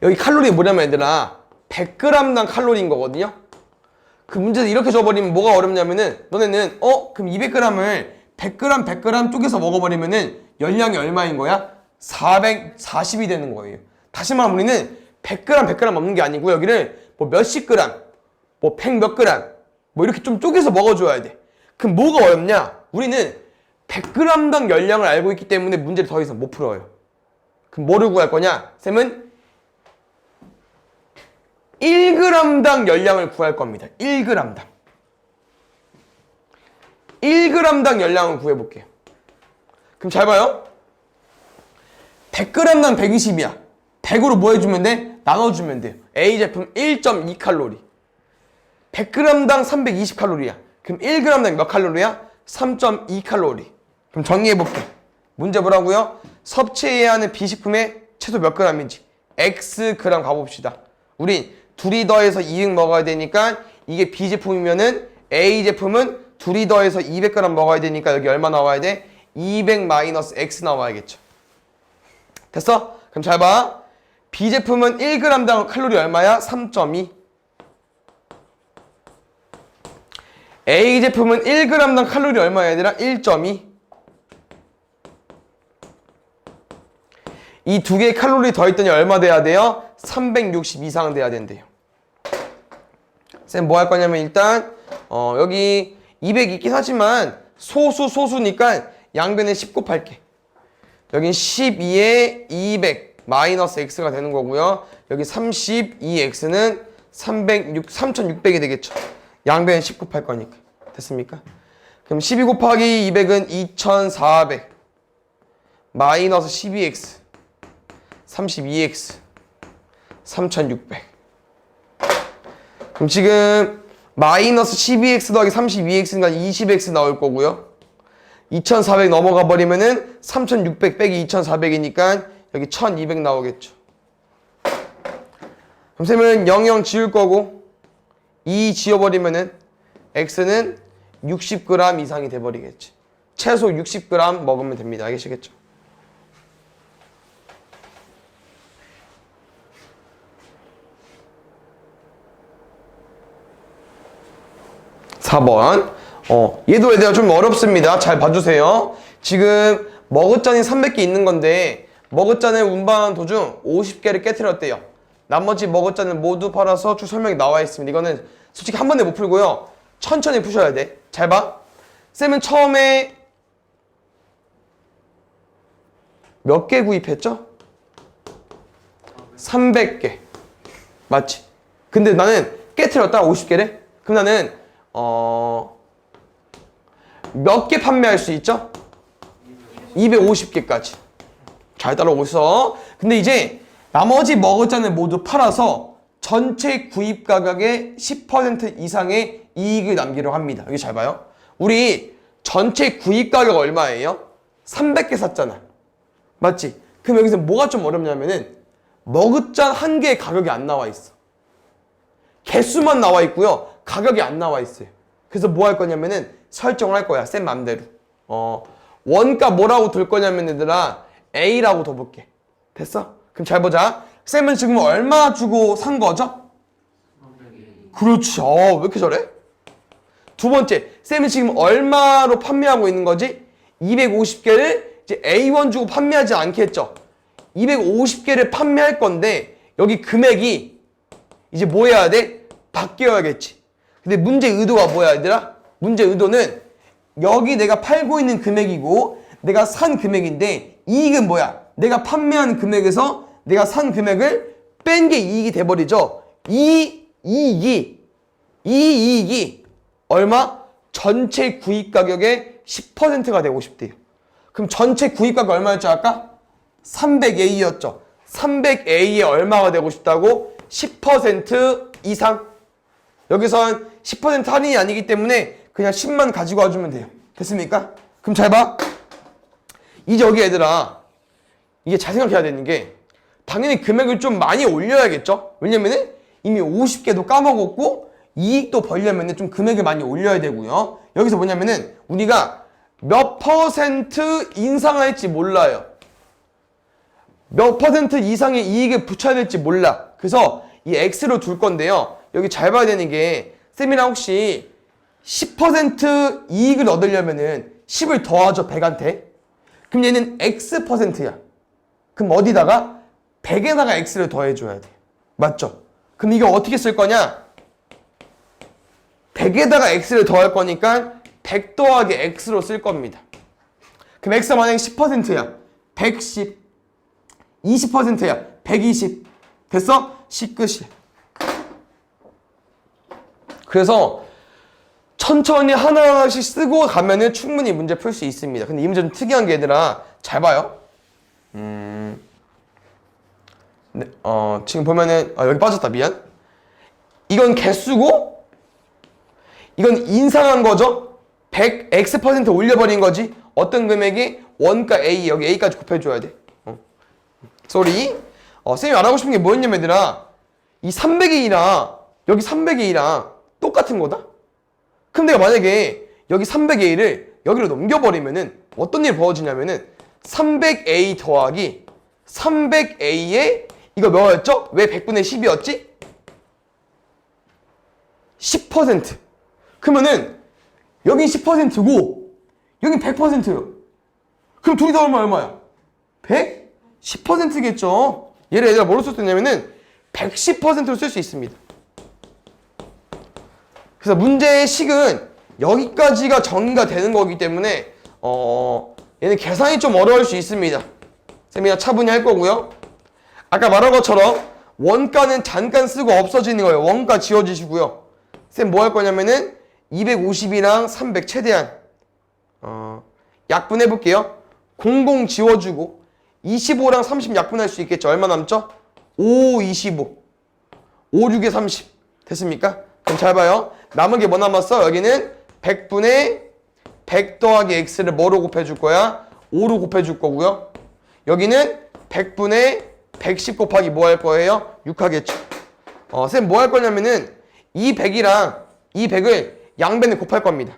여기 칼로리 뭐냐면 얘들아 100g당 칼로리인 거거든요. 그 문제에서 이렇게 줘버리면 뭐가 어렵냐면은 너네는 그럼 200g을 100g 100g 쪼개서 먹어버리면은 열량이 얼마인 거야? 440이 되는 거예요. 다시 말하면 우리는 100g 100g 먹는 게 아니고 여기를 뭐 몇십 g 뭐 100 몇 g 뭐 이렇게 좀 쪼개서 먹어줘야 돼. 그럼 뭐가 어렵냐? 우리는 100g당 열량을 알고 있기 때문에 문제를 더 이상 못 풀어요. 그럼 뭐를 구할 거냐? 쌤은 1g당 열량을 구할 겁니다. 1g당. 1g당 열량을 구해볼게요. 그럼 잘 봐요. 100g당 120이야. 100으로 뭐 해주면 돼? 나눠주면 돼요. A 제품 1.2칼로리. 100g당 320칼로리야. 그럼 1g당 몇 칼로리야? 3.2칼로리. 그럼 정리해볼게. 문제 뭐라고요? 섭취해야 하는 비식품의 최소 몇 g인지. X 그램 가봅시다. 우린 둘이 더해서 200 먹어야 되니까 이게 B 제품이면은 A 제품은 둘이 더해서 200g 먹어야 되니까 여기 얼마 나와야 돼? 200 마이너스 X 나와야겠죠. 됐어? 그럼 잘 봐. B 제품은 1g당 칼로리 얼마야? 3.2. A 제품은 1g당 칼로리 얼마야 얘들아? 1.2. 이 두 개의 칼로리 더했더니 얼마 돼야 돼요? 360 이상 돼야 된대요. 쌤 뭐 할 거냐면 일단 여기 200 있긴 하지만 소수니까 양변에 10 곱할게. 여긴 12에 200 마이너스 x가 되는 거고요. 여기 32x는 3600이 되겠죠. 양변에 10 곱할 거니까. 됐습니까? 그럼 12 곱하기 200은 2400 마이너스 12x 32x 3600. 그럼 지금 마이너스 12x 더하기 32x니까 20x 나올 거고요. 2400 넘어가 버리면은 3600 빼기 2400이니까 여기 1200 나오겠죠. 그럼 쌤은 00 지울 거고 2 지워버리면은 x는 60g 이상이 돼버리겠지. 최소 60g 먹으면 됩니다. 알겠시겠죠? 얘도 얘들아 좀 어렵습니다. 잘 봐주세요. 지금 머그잔이 300개 있는 건데 머그잔을 운반하는 도중 50개를 깨트렸대요. 나머지 머그잔을 모두 팔아서 쭉 설명이 나와 있습니다. 이거는 솔직히 한 번에 못 풀고요. 천천히 푸셔야 돼. 잘 봐. 쌤은 처음에 몇 개 구입했죠? 300개. 맞지? 근데 나는 깨트렸다 50개를. 그럼 나는 몇 개 판매할 수 있죠? 250개까지. 잘 따라오고 있어. 근데 이제 나머지 머그잔을 모두 팔아서 전체 구입 가격의 10% 이상의 이익을 남기려고 합니다. 여기 잘 봐요. 우리 전체 구입 가격 얼마예요? 300개 샀잖아. 맞지? 그럼 여기서 뭐가 좀 어렵냐면은 머그잔 한 개의 가격이 안 나와 있어. 개수만 나와 있고요. 가격이 안 나와 있어요. 그래서 뭐 할 거냐면은 설정을 할 거야. 쌤 맘대로. 원가 뭐라고 둘 거냐면 얘들아 A라고 둬볼게. 됐어? 그럼 잘 보자. 쌤은 지금 얼마 주고 산 거죠? 그렇지. 왜 이렇게 잘해? 두 번째, 쌤은 지금 얼마로 판매하고 있는 거지? 250개를 이제 A1 주고 판매하지 않겠죠? 250개를 판매할 건데 여기 금액이 이제 뭐 해야 돼? 바뀌어야겠지. 근데 문제 의도가 뭐야 얘들아? 문제 의도는 여기 내가 팔고 있는 금액이고 내가 산 금액인데 이익은 뭐야? 내가 판매한 금액에서 내가 산 금액을 뺀 게 이익이 돼버리죠. 이 이익이 얼마? 전체 구입 가격의 10%가 되고 싶대요. 그럼 전체 구입 가격 얼마였죠 아까? 300A였죠. 300A에 얼마가 되고 싶다고? 10% 이상. 여기선 10% 할인이 아니기 때문에 그냥 10만 가지고 와주면 돼요. 됐습니까? 그럼 잘 봐. 이제 여기 얘들아 이게 잘 생각해야 되는 게 당연히 금액을 좀 많이 올려야겠죠? 왜냐면은 이미 50개도 까먹었고 이익도 벌려면은 좀 금액을 많이 올려야 되고요. 여기서 뭐냐면은 우리가 몇 퍼센트 인상할지 몰라요. 몇 퍼센트 이상의 이익을 붙여야 될지 몰라. 그래서 이 X로 둘 건데요. 여기 잘 봐야 되는 게 쌤이랑 혹시 10% 이익을 얻으려면은 10을 더하죠 100한테. 그럼 얘는 X%야. 그럼 어디다가 100에다가 X를 더해줘야 돼. 맞죠? 그럼 이거 어떻게 쓸 거냐? 100에다가 X를 더할 거니까 100 더하기 X로 쓸 겁니다. 그럼 X가 만약에 10%야. 110. 20%야. 120. 됐어? 10 끝이야. 그래서 천천히 하나하나씩 쓰고 가면은 충분히 문제 풀 수 있습니다. 근데 이 문제 좀 특이한 게 얘들아 잘 봐요. 네, 지금 보면은 여기 빠졌다 미안. 이건 개수고 이건 인상한 거죠. 100x% 올려버린 거지. 어떤 금액이 원가 A 여기 A까지 곱해줘야 돼. 쏘리. 쌤이 말하고 싶은 게 뭐였냐면 얘들아, 이 300의 2랑 여기 300의 2랑 똑같은 거다? 그럼 내가 만약에 여기 300의 1을 여기로 넘겨버리면은 어떤 일이 벌어지냐면은 300a 더하기 300a에 이거 뭐였죠? 왜 100분의 10이었지? 10%. 그러면은 여긴 10%고 여긴 100%예요. 그럼 둘이 다 얼마야? 110%겠죠. 얘를 얘들아 뭐로 쓸 수 있냐면은 110%로 쓸 수 있습니다. 그래서 문제의 식은 여기까지가 정의가 되는 거기 때문에 얘는 계산이 좀 어려울 수 있습니다. 쌤이 그냥 차분히 할 거고요. 아까 말한 것처럼 원가는 잠깐 쓰고 없어지는 거예요. 원가 지워주시고요. 쌤 뭐 할 거냐면은 250이랑 300 최대한 약분해 볼게요. 00 지워주고 25랑 30 약분할 수 있겠죠. 얼마 남죠? 5, 25 5, 6에 30 됐습니까? 그럼 잘 봐요. 남은 게 뭐 남았어? 여기는 100분의 100 더하기 x를 뭐로 곱해줄 거야? 5로 곱해줄 거고요. 여기는 100분의 110 곱하기 뭐 할 거예요? 6 하겠죠. 쌤 뭐 할 거냐면은 이 100이랑 이 100을 양변에 곱할 겁니다.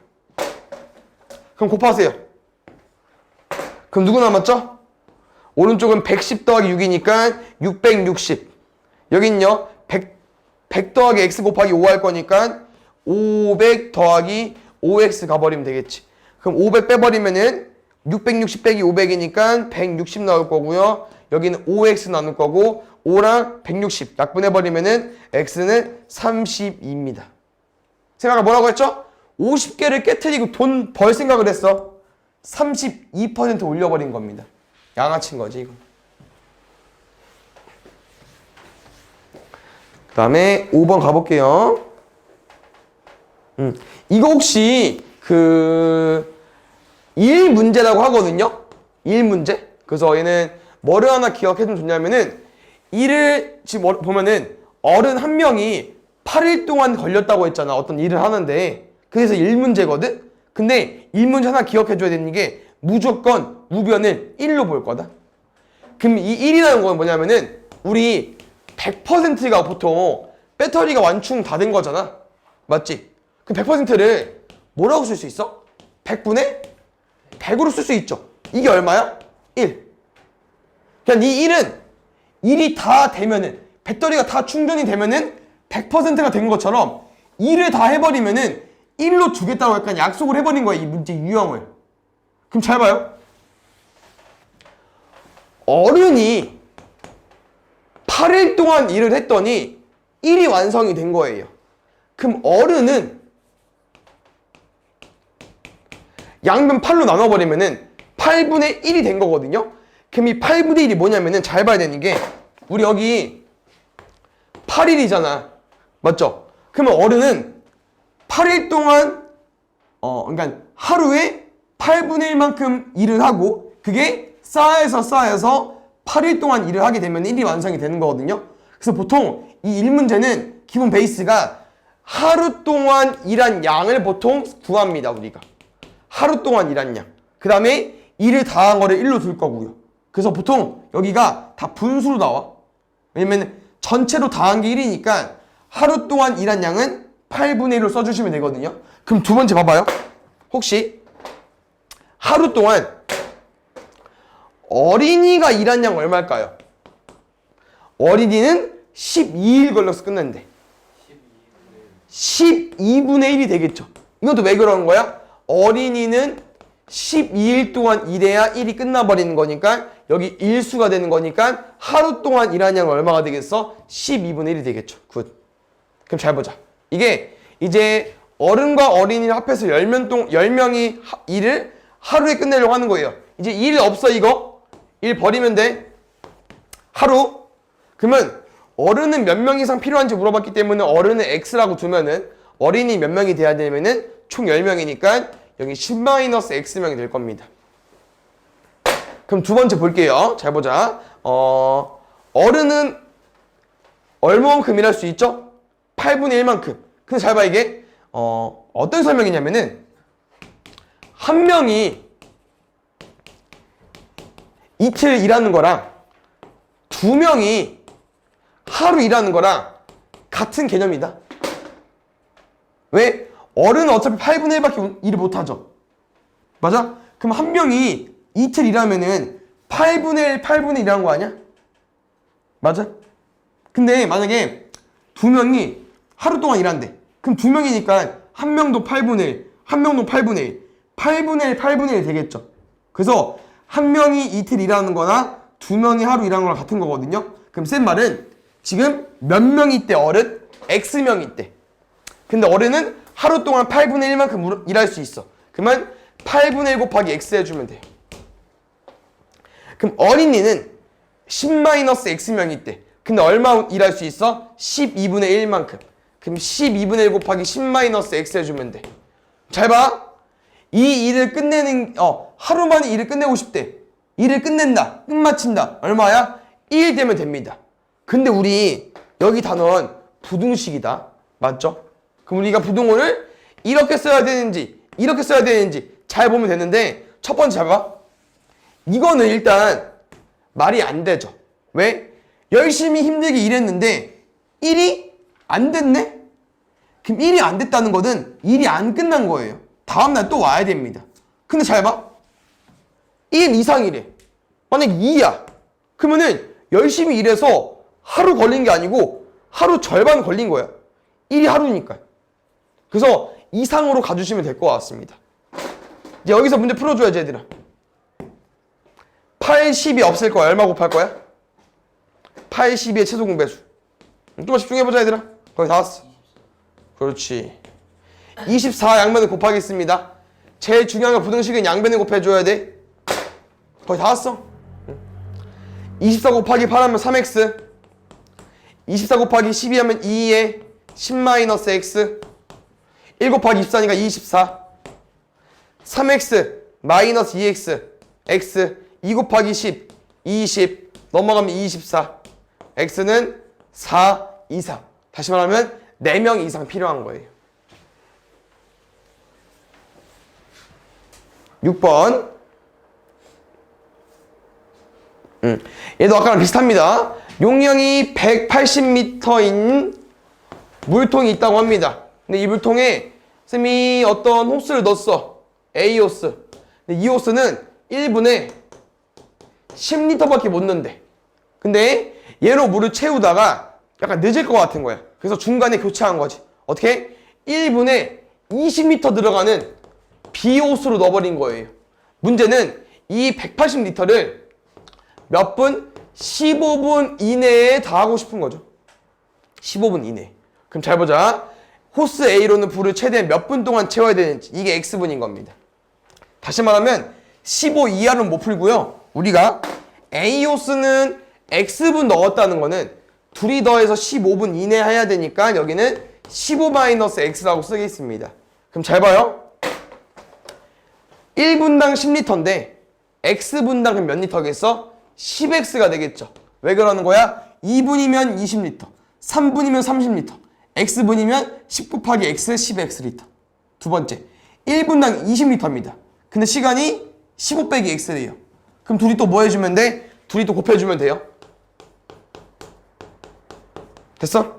그럼 곱하세요. 그럼 누구 남았죠? 오른쪽은 110 더하기 6이니까 660. 여긴요 100 더하기 x 곱하기 5 할 거니까 500 더하기 5x 가버리면 되겠지. 그럼 500 빼버리면은 660 빼기 500이니까 160 나올 거고요. 여기는 5x 나눌 거고 5랑 160 약분해버리면은 x는 32입니다. 생각을 뭐라고 했죠? 50개를 깨트리고 돈 벌 생각을 했어. 32% 올려버린 겁니다. 양아치인 거지 이거. 그 다음에 5번 가볼게요. 이거 혹시 일 문제라고 하거든요. 일 문제. 그래서 얘는 뭐를 하나 기억해두면 좋냐면은 일을 지금 보면은 어른 한 명이 8일 동안 걸렸다고 했잖아. 어떤 일을 하는데. 그래서 일 문제거든. 근데 일 문제 하나 기억해줘야 되는 게 무조건 우변을 1로 볼 거다. 그럼 이 1이라는 건 뭐냐면은 우리 100%가 보통 배터리가 완충 다 된 거잖아. 맞지? 그럼 100%를 뭐라고 쓸 수 있어? 100분의 100으로 쓸 수 있죠. 이게 얼마야? 1. 그냥 이 1은 1이 다 되면은 배터리가 다 충전이 되면은 100%가 된 것처럼 1을 다 해버리면은 1로 주겠다고 약간 약속을 해버린 거야. 이 문제 유형을. 그럼 잘 봐요. 어른이 8일 동안 일을 했더니 1이 완성이 된 거예요. 그럼 어른은 양변 8로 나눠버리면은 8분의 1이 된 거거든요. 그럼 이 8분의 1이 뭐냐면은 잘 봐야 되는 게 우리 여기 8일이잖아. 맞죠? 그러면 어른은 8일 동안 그러니까 하루에 8분의 1만큼 일을 하고 그게 쌓여서 8일 동안 일을 하게 되면 1이 완성이 되는 거거든요. 그래서 보통 이 일 문제는 기본 베이스가 하루 동안 일한 양을 보통 구합니다. 우리가 하루 동안 일한 양. 그 다음에 일을 다한 거를 1로 둘 거고요. 그래서 보통 여기가 다 분수로 나와. 왜냐면 전체로 다한 게 1이니까 하루 동안 일한 양은 8분의 1로 써주시면 되거든요. 그럼 두 번째 봐봐요. 혹시 하루 동안 어린이가 일한 양 얼마일까요? 어린이는 12일 걸려서 끝났는데 12분의 1이 되겠죠. 이것도 왜 그러는 거야? 어린이는 12일 동안 일해야 1이 끝나버리는 거니까 여기 일수가 되는 거니까 하루 동안 일한 양은 얼마가 되겠어? 12분의 1이 되겠죠. 굿. 그럼 잘 보자. 이게 이제 어른과 어린이를 합해서 10명이 일을 하루에 끝내려고 하는 거예요. 이제 일 없어 이거? 일 버리면 돼. 하루. 그러면 어른은 몇 명 이상 필요한지 물어봤기 때문에 어른은 X라고 두면은 어린이 몇 명이 돼야 되면은 총 10명이니까 여기 10-X명이 될 겁니다. 그럼 두 번째 볼게요. 잘 보자. 어른은 얼마만큼 일할 수 있죠? 8분의 1만큼. 근데 잘 봐 이게 어떤 설명이냐면은 한 명이 이틀 일하는 거랑 두 명이 하루 일하는 거랑 같은 개념이다. 왜? 어른은 어차피 8분의 1밖에 일을 못하죠. 맞아? 그럼 한 명이 이틀 일하면은 8분의 1 일하는 거 아니야? 맞아? 근데 만약에 두 명이 하루 동안 일한대. 그럼 두 명이니까 한 명도 8분의 1, 한 명도 8분의 1, 8분의 1 되겠죠. 그래서 한 명이 이틀 일하는 거나 두 명이 하루 일하는 거랑 같은 거거든요. 그럼 쌤 말은 지금 몇 명이 있대 어른? X명이 있대. 근데 어른은 하루 동안 8분의 1만큼 일할 수 있어. 그러면 8분의 1 곱하기 X 해주면 돼요. 그럼 어린이는 10-X명이 있대. 근데 얼마 일할 수 있어? 12분의 1만큼. 그럼 12분의 1 곱하기 10-X 해주면 돼. 잘 봐. 이 일을 끝내는, 하루 만에 일을 끝내고 싶대. 일을 끝낸다. 끝마친다. 얼마야? 1 되면 됩니다. 근데 우리 여기 단원 부등식이다. 맞죠? 그럼 우리가 부등호를 이렇게 써야 되는지, 이렇게 써야 되는지 잘 보면 되는데, 첫 번째 잘 봐. 이거는 일단 말이 안 되죠. 왜? 열심히 힘들게 일했는데 1이 안 됐네? 그럼 1이 안 됐다는 거는 일이 안 끝난 거예요. 다음날 또 와야 됩니다. 근데 잘 봐. 1 이상이래. 만약 2야. 그러면은 열심히 일해서 하루 걸린 게 아니고 하루 절반 걸린 거야. 1이 하루니까. 그래서 이상으로 가주시면 될 것 같습니다. 이제 여기서 문제 풀어줘야지 얘들아. 80이 없을 거야. 얼마 곱할 거야? 80의 최소 공배수. 좀만 집중해보자 얘들아. 거의 다 왔어. 그렇지. 24 양변을 곱하겠습니다. 제일 중요한 건 부등식은 양변을 곱해줘야 돼. 거의 다 왔어. 24 곱하기 8 하면 3x. 24 곱하기 12 하면 2에 10-x. 1 곱하기 24니까 24. 3x 마이너스 2x. x. 2 곱하기 10. 20. 넘어가면 24. x는 4 이상. 다시 말하면 4명 이상 필요한 거예요. 6번. 얘도 아까랑 비슷합니다. 용량이 180m인 물통이 있다고 합니다. 근데 이 물통에 쌤이 어떤 호스를 넣었어. A 호스. 근데 이 호스는 1분에 10L밖에 못 넣는데. 근데 얘로 물을 채우다가 약간 늦을 것 같은 거야. 그래서 중간에 교체한 거지. 어떻게? 1분에 20L 들어가는 B 호스로 넣어버린 거예요. 문제는 이 180L를 몇 분? 15분 이내에 다 하고 싶은 거죠. 15분 이내. 그럼 잘 보자. 호스 A로는 불을 최대한 몇 분 동안 채워야 되는지. 이게 X분인 겁니다. 다시 말하면 15 이하로는 못 풀고요. 우리가 A 호스는 X분 넣었다는 거는 둘이 더해서 15분 이내 해야 되니까 여기는 15-X라고 쓰겠습니다. 그럼 잘 봐요. 1분당 10L인데 X분당 그럼 몇 리터겠어? 10X가 되겠죠. 왜 그러는 거야? 2분이면 20L, 3분이면 30L, X분이면 10 곱하기 X 10X 리터. 두 번째, 1분당 20L입니다. 근데 시간이 15 빼기 X래요. 그럼 둘이 또 뭐 해주면 돼? 둘이 또 곱해주면 돼요. 됐어?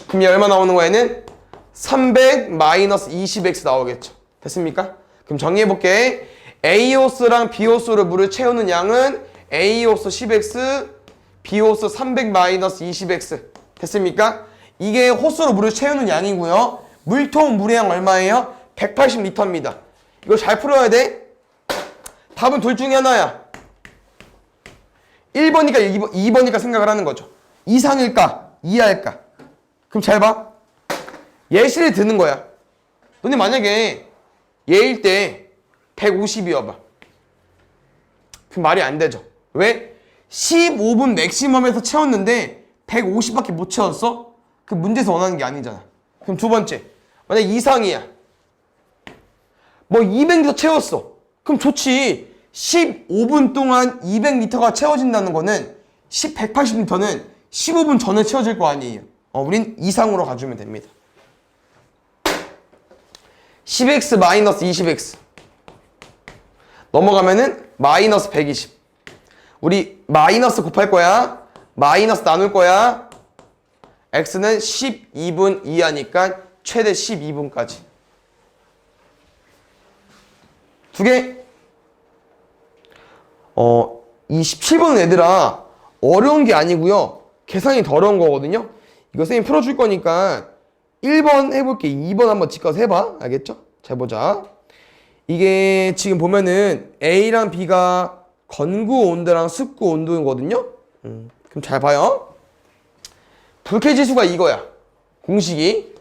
그럼 얘 얼마 나오는 거야? 얘는 300-20X 나오겠죠. 됐습니까? 그럼 정리해볼게. A호스랑 B호스로 물을 채우는 양은 A호스 10X, B호스 300-20X. 됐습니까? 이게 호스로 물을 채우는 양이고요. 물통 물의 양 얼마예요? 180L입니다. 이거 잘 풀어야 돼. 답은 둘 중에 하나야. 1번이니까 2번이니까 생각을 하는 거죠. 이상일까? 이하일까? 그럼 잘 봐. 예시를 드는 거야. 너네 만약에 얘일 때 150이어봐. 그럼 말이 안 되죠. 왜? 15분 맥시멈에서 채웠는데 150밖에 못 채웠어? 그 문제에서 원하는 게 아니잖아. 그럼 두 번째, 만약 이상이야. 뭐 200L 채웠어. 그럼 좋지. 15분 동안 200L가 채워진다는 거는 180L는 15분 전에 채워질 거 아니에요. 우린 이상으로 가주면 됩니다. 10x-20x 넘어가면은 마이너스 120. 우리 마이너스 곱할 거야. 마이너스 나눌 거야. x는 12분 이하니까 최대 12분까지. 두 개. 27번은 얘들아 어려운 게 아니고요. 계산이 더 어려운 거거든요. 이거 선생님 풀어줄 거니까 1번 해볼게. 2번 한번 직가서 해봐. 알겠죠? 잘 보자. 이게 지금 보면은 A랑 B가 건구 온도랑 습구 온도거든요. 그럼 잘 봐요. 불쾌지수가 이거야. 공식이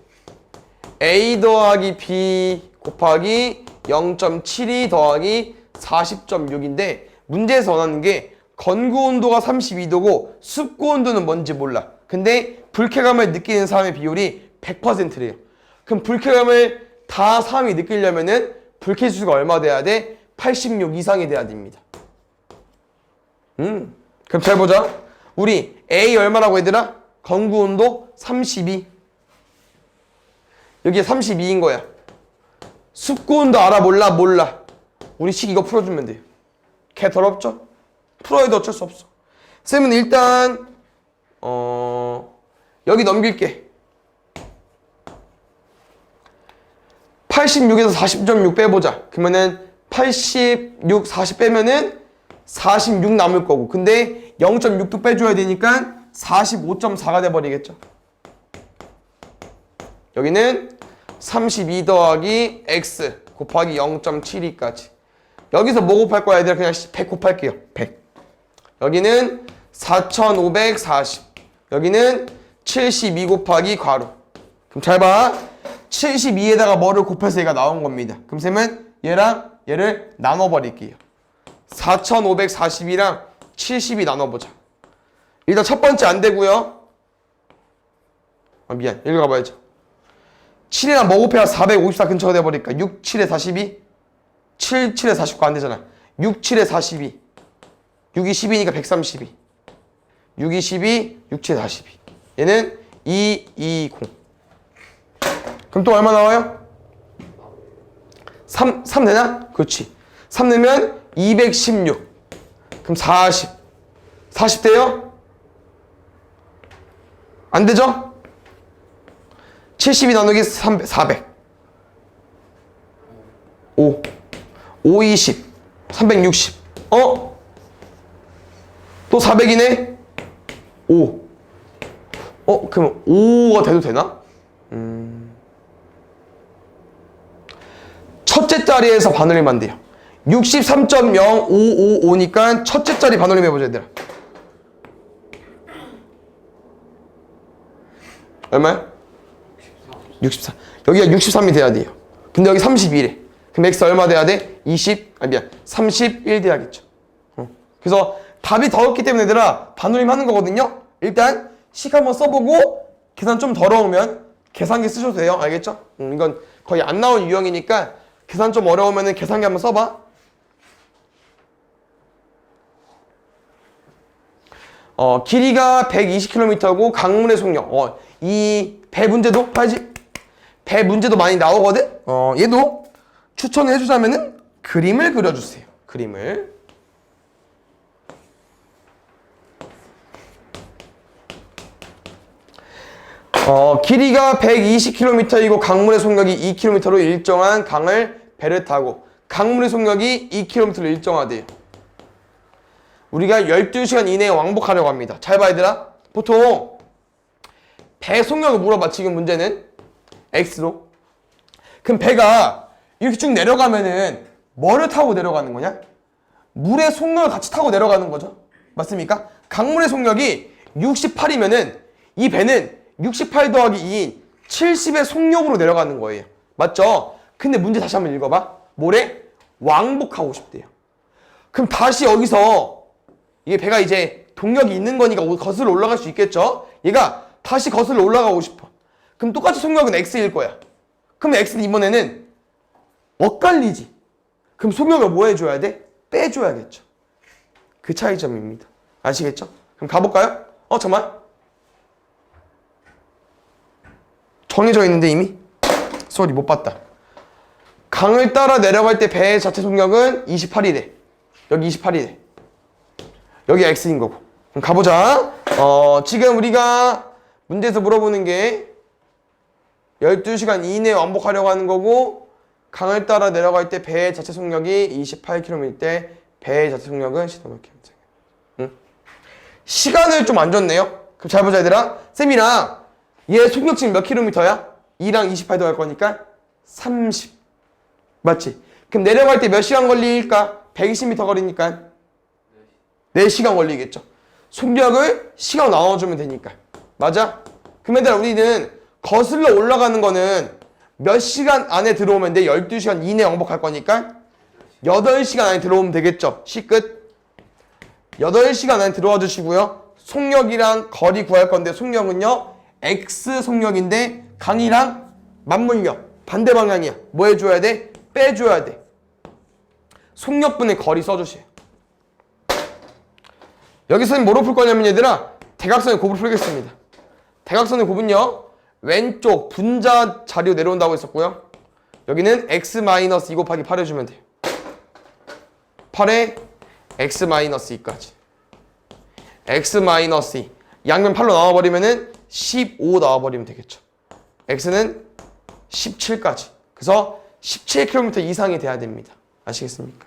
A 더하기 B 곱하기 0.72 더하기 40.6인데 문제에서 원하는 게 건구 온도가 32도고 습구 온도는 뭔지 몰라. 근데 불쾌감을 느끼는 사람의 비율이 100%래요. 그럼 불쾌감을 다 사람이 느끼려면은 불쾌지수가 얼마 돼야 돼? 86 이상이 돼야 됩니다. 그럼 잘 보자. 우리 A 얼마라고 얘들아? 건구 온도 32. 여기에 32인 거야. 습구 온도 알아? 몰라? 몰라. 우리 식 이거 풀어주면 돼요. 개 더럽죠? 풀어야 돼. 어쩔 수 없어. 쌤은 일단 여기 넘길게. 86에서 40.6 빼보자. 그러면은 86, 40 빼면은 46 남을 거고. 근데 0.6도 빼줘야 되니까 45.4가 돼버리겠죠. 여기는 32 더하기 x 곱하기 0.72까지. 여기서 뭐 곱할 거야 얘들아? 그냥 100 곱할게요. 100. 여기는 4540. 여기는 72 곱하기 괄호. 그럼 잘 봐. 72에다가 뭐를 곱해서 얘가 나온 겁니다. 그럼 쌤은 얘랑 얘를 나눠버릴게요. 4540이랑 70이 나눠보자. 일단 첫 번째 안 되고요. 미안. 여기 가봐야죠. 7이랑 뭐 곱해야 454 근처가 돼버릴까? 6, 7에 42? 7, 7에 49 안 되잖아. 6, 7에 42. 6이 12니까 132. 6이 12, 6, 7에 42. 얘는 2, 2, 0. 그럼 또 얼마 나와요? 3 되나? 그렇지. 3 넣으면 216. 그럼 40. 40 돼요? 안 되죠? 72 나누기 400. 5. 5, 20. 360. 또 400이네? 5. 그럼 5가 돼도 되나? 첫째 자리에서 반올림만 돼요. 63.0555니까 첫째 자리 반올림 해보자 얘들아. 얼마야? 64. 여기가 63이 돼야 돼요. 근데 여기 32래. 그럼 x 얼마 돼야 돼? 31 돼야겠죠. 그래서 답이 더 없기 때문에 얘들아 반올림 하는 거거든요. 일단 식 한번 써보고 계산 좀 더러우면 계산기 쓰셔도 돼요. 알겠죠? 이건 거의 안 나온 유형이니까 계산 좀 어려우면 계산기 한번 써봐. 길이가 120km고 강물의 속력. 이 배 문제도 봐야지. 배 문제도 많이 나오거든. 얘도 추천을 해주자면은 그림을 그려주세요. 그림을. 길이가 120km이고 강물의 속력이 2km로 일정한 강을 배를 타고 강물의 속력이 2km로 일정하대요. 우리가 12시간 이내에 왕복하려고 합니다. 잘 봐 얘들아. 보통 배 속력을 물어봐. 지금 문제는 X로. 그럼 배가 이렇게 쭉 내려가면은 뭐를 타고 내려가는 거냐? 물의 속력을 같이 타고 내려가는 거죠. 맞습니까? 강물의 속력이 68이면은 이 배는 68 더하기 2인 70의 속력으로 내려가는 거예요. 맞죠? 근데 문제 다시 한번 읽어봐. 뭐래? 왕복하고 싶대요. 그럼 다시 여기서 이게 배가 이제 동력이 있는 거니까 거슬러 올라갈 수 있겠죠? 얘가 다시 거슬러 올라가고 싶어. 그럼 똑같이 속력은 X일 거야. 그럼 X는 이번에는 엇갈리지. 그럼 속력을 뭐 해줘야 돼? 빼줘야겠죠. 그 차이점입니다. 아시겠죠? 그럼 가볼까요? 잠깐만. 정해져 있는데 이미? 쏘리 못 봤다. 강을 따라 내려갈 때 배의 자체 속력은 28이래. 여기 28이래. 여기 X인 거고. 그럼 가보자. 지금 우리가 문제에서 물어보는 게 12시간 이내에 왕복하려고 하는 거고 강을 따라 내려갈 때 배의 자체 속력이 28km일 때 배의 자체 속력은 시속 몇 km? 응? 시간을 좀 안 줬네요. 그럼 잘 보자 얘들아. 쌤이랑 얘 속력 지금 몇 킬로미터야? 2랑 28도 갈 거니까 30. 맞지? 그럼 내려갈 때 몇 시간 걸릴까? 120m 거리니까 4시간 걸리겠죠. 속력을 시간 나눠주면 되니까. 맞아? 그럼 얘들아 우리는 거슬러 올라가는 거는 몇 시간 안에 들어오면 돼? 12시간 이내에 왕복할 거니까 8시간 안에 들어오면 되겠죠. 시 끝. 8시간 안에 들어와 주시고요. 속력이랑 거리 구할 건데 속력은요. X 속력인데 강이랑 맞물려. 반대 방향이야. 뭐 해줘야 돼? 빼줘야 돼. 속력분의 거리 써주세요. 여기서는 뭐로 풀 거냐면 얘들아 대각선의 곱을 풀겠습니다. 대각선의 곱은요. 왼쪽 분자 자료 내려온다고 했었고요. 여기는 x-2 곱하기 8 해주면 돼요. 8에 x-2까지. x-2 양면 8로 나와버리면은 15 나와버리면 되겠죠. x는 17까지. 그래서 17km 이상이 돼야 됩니다. 아시겠습니까?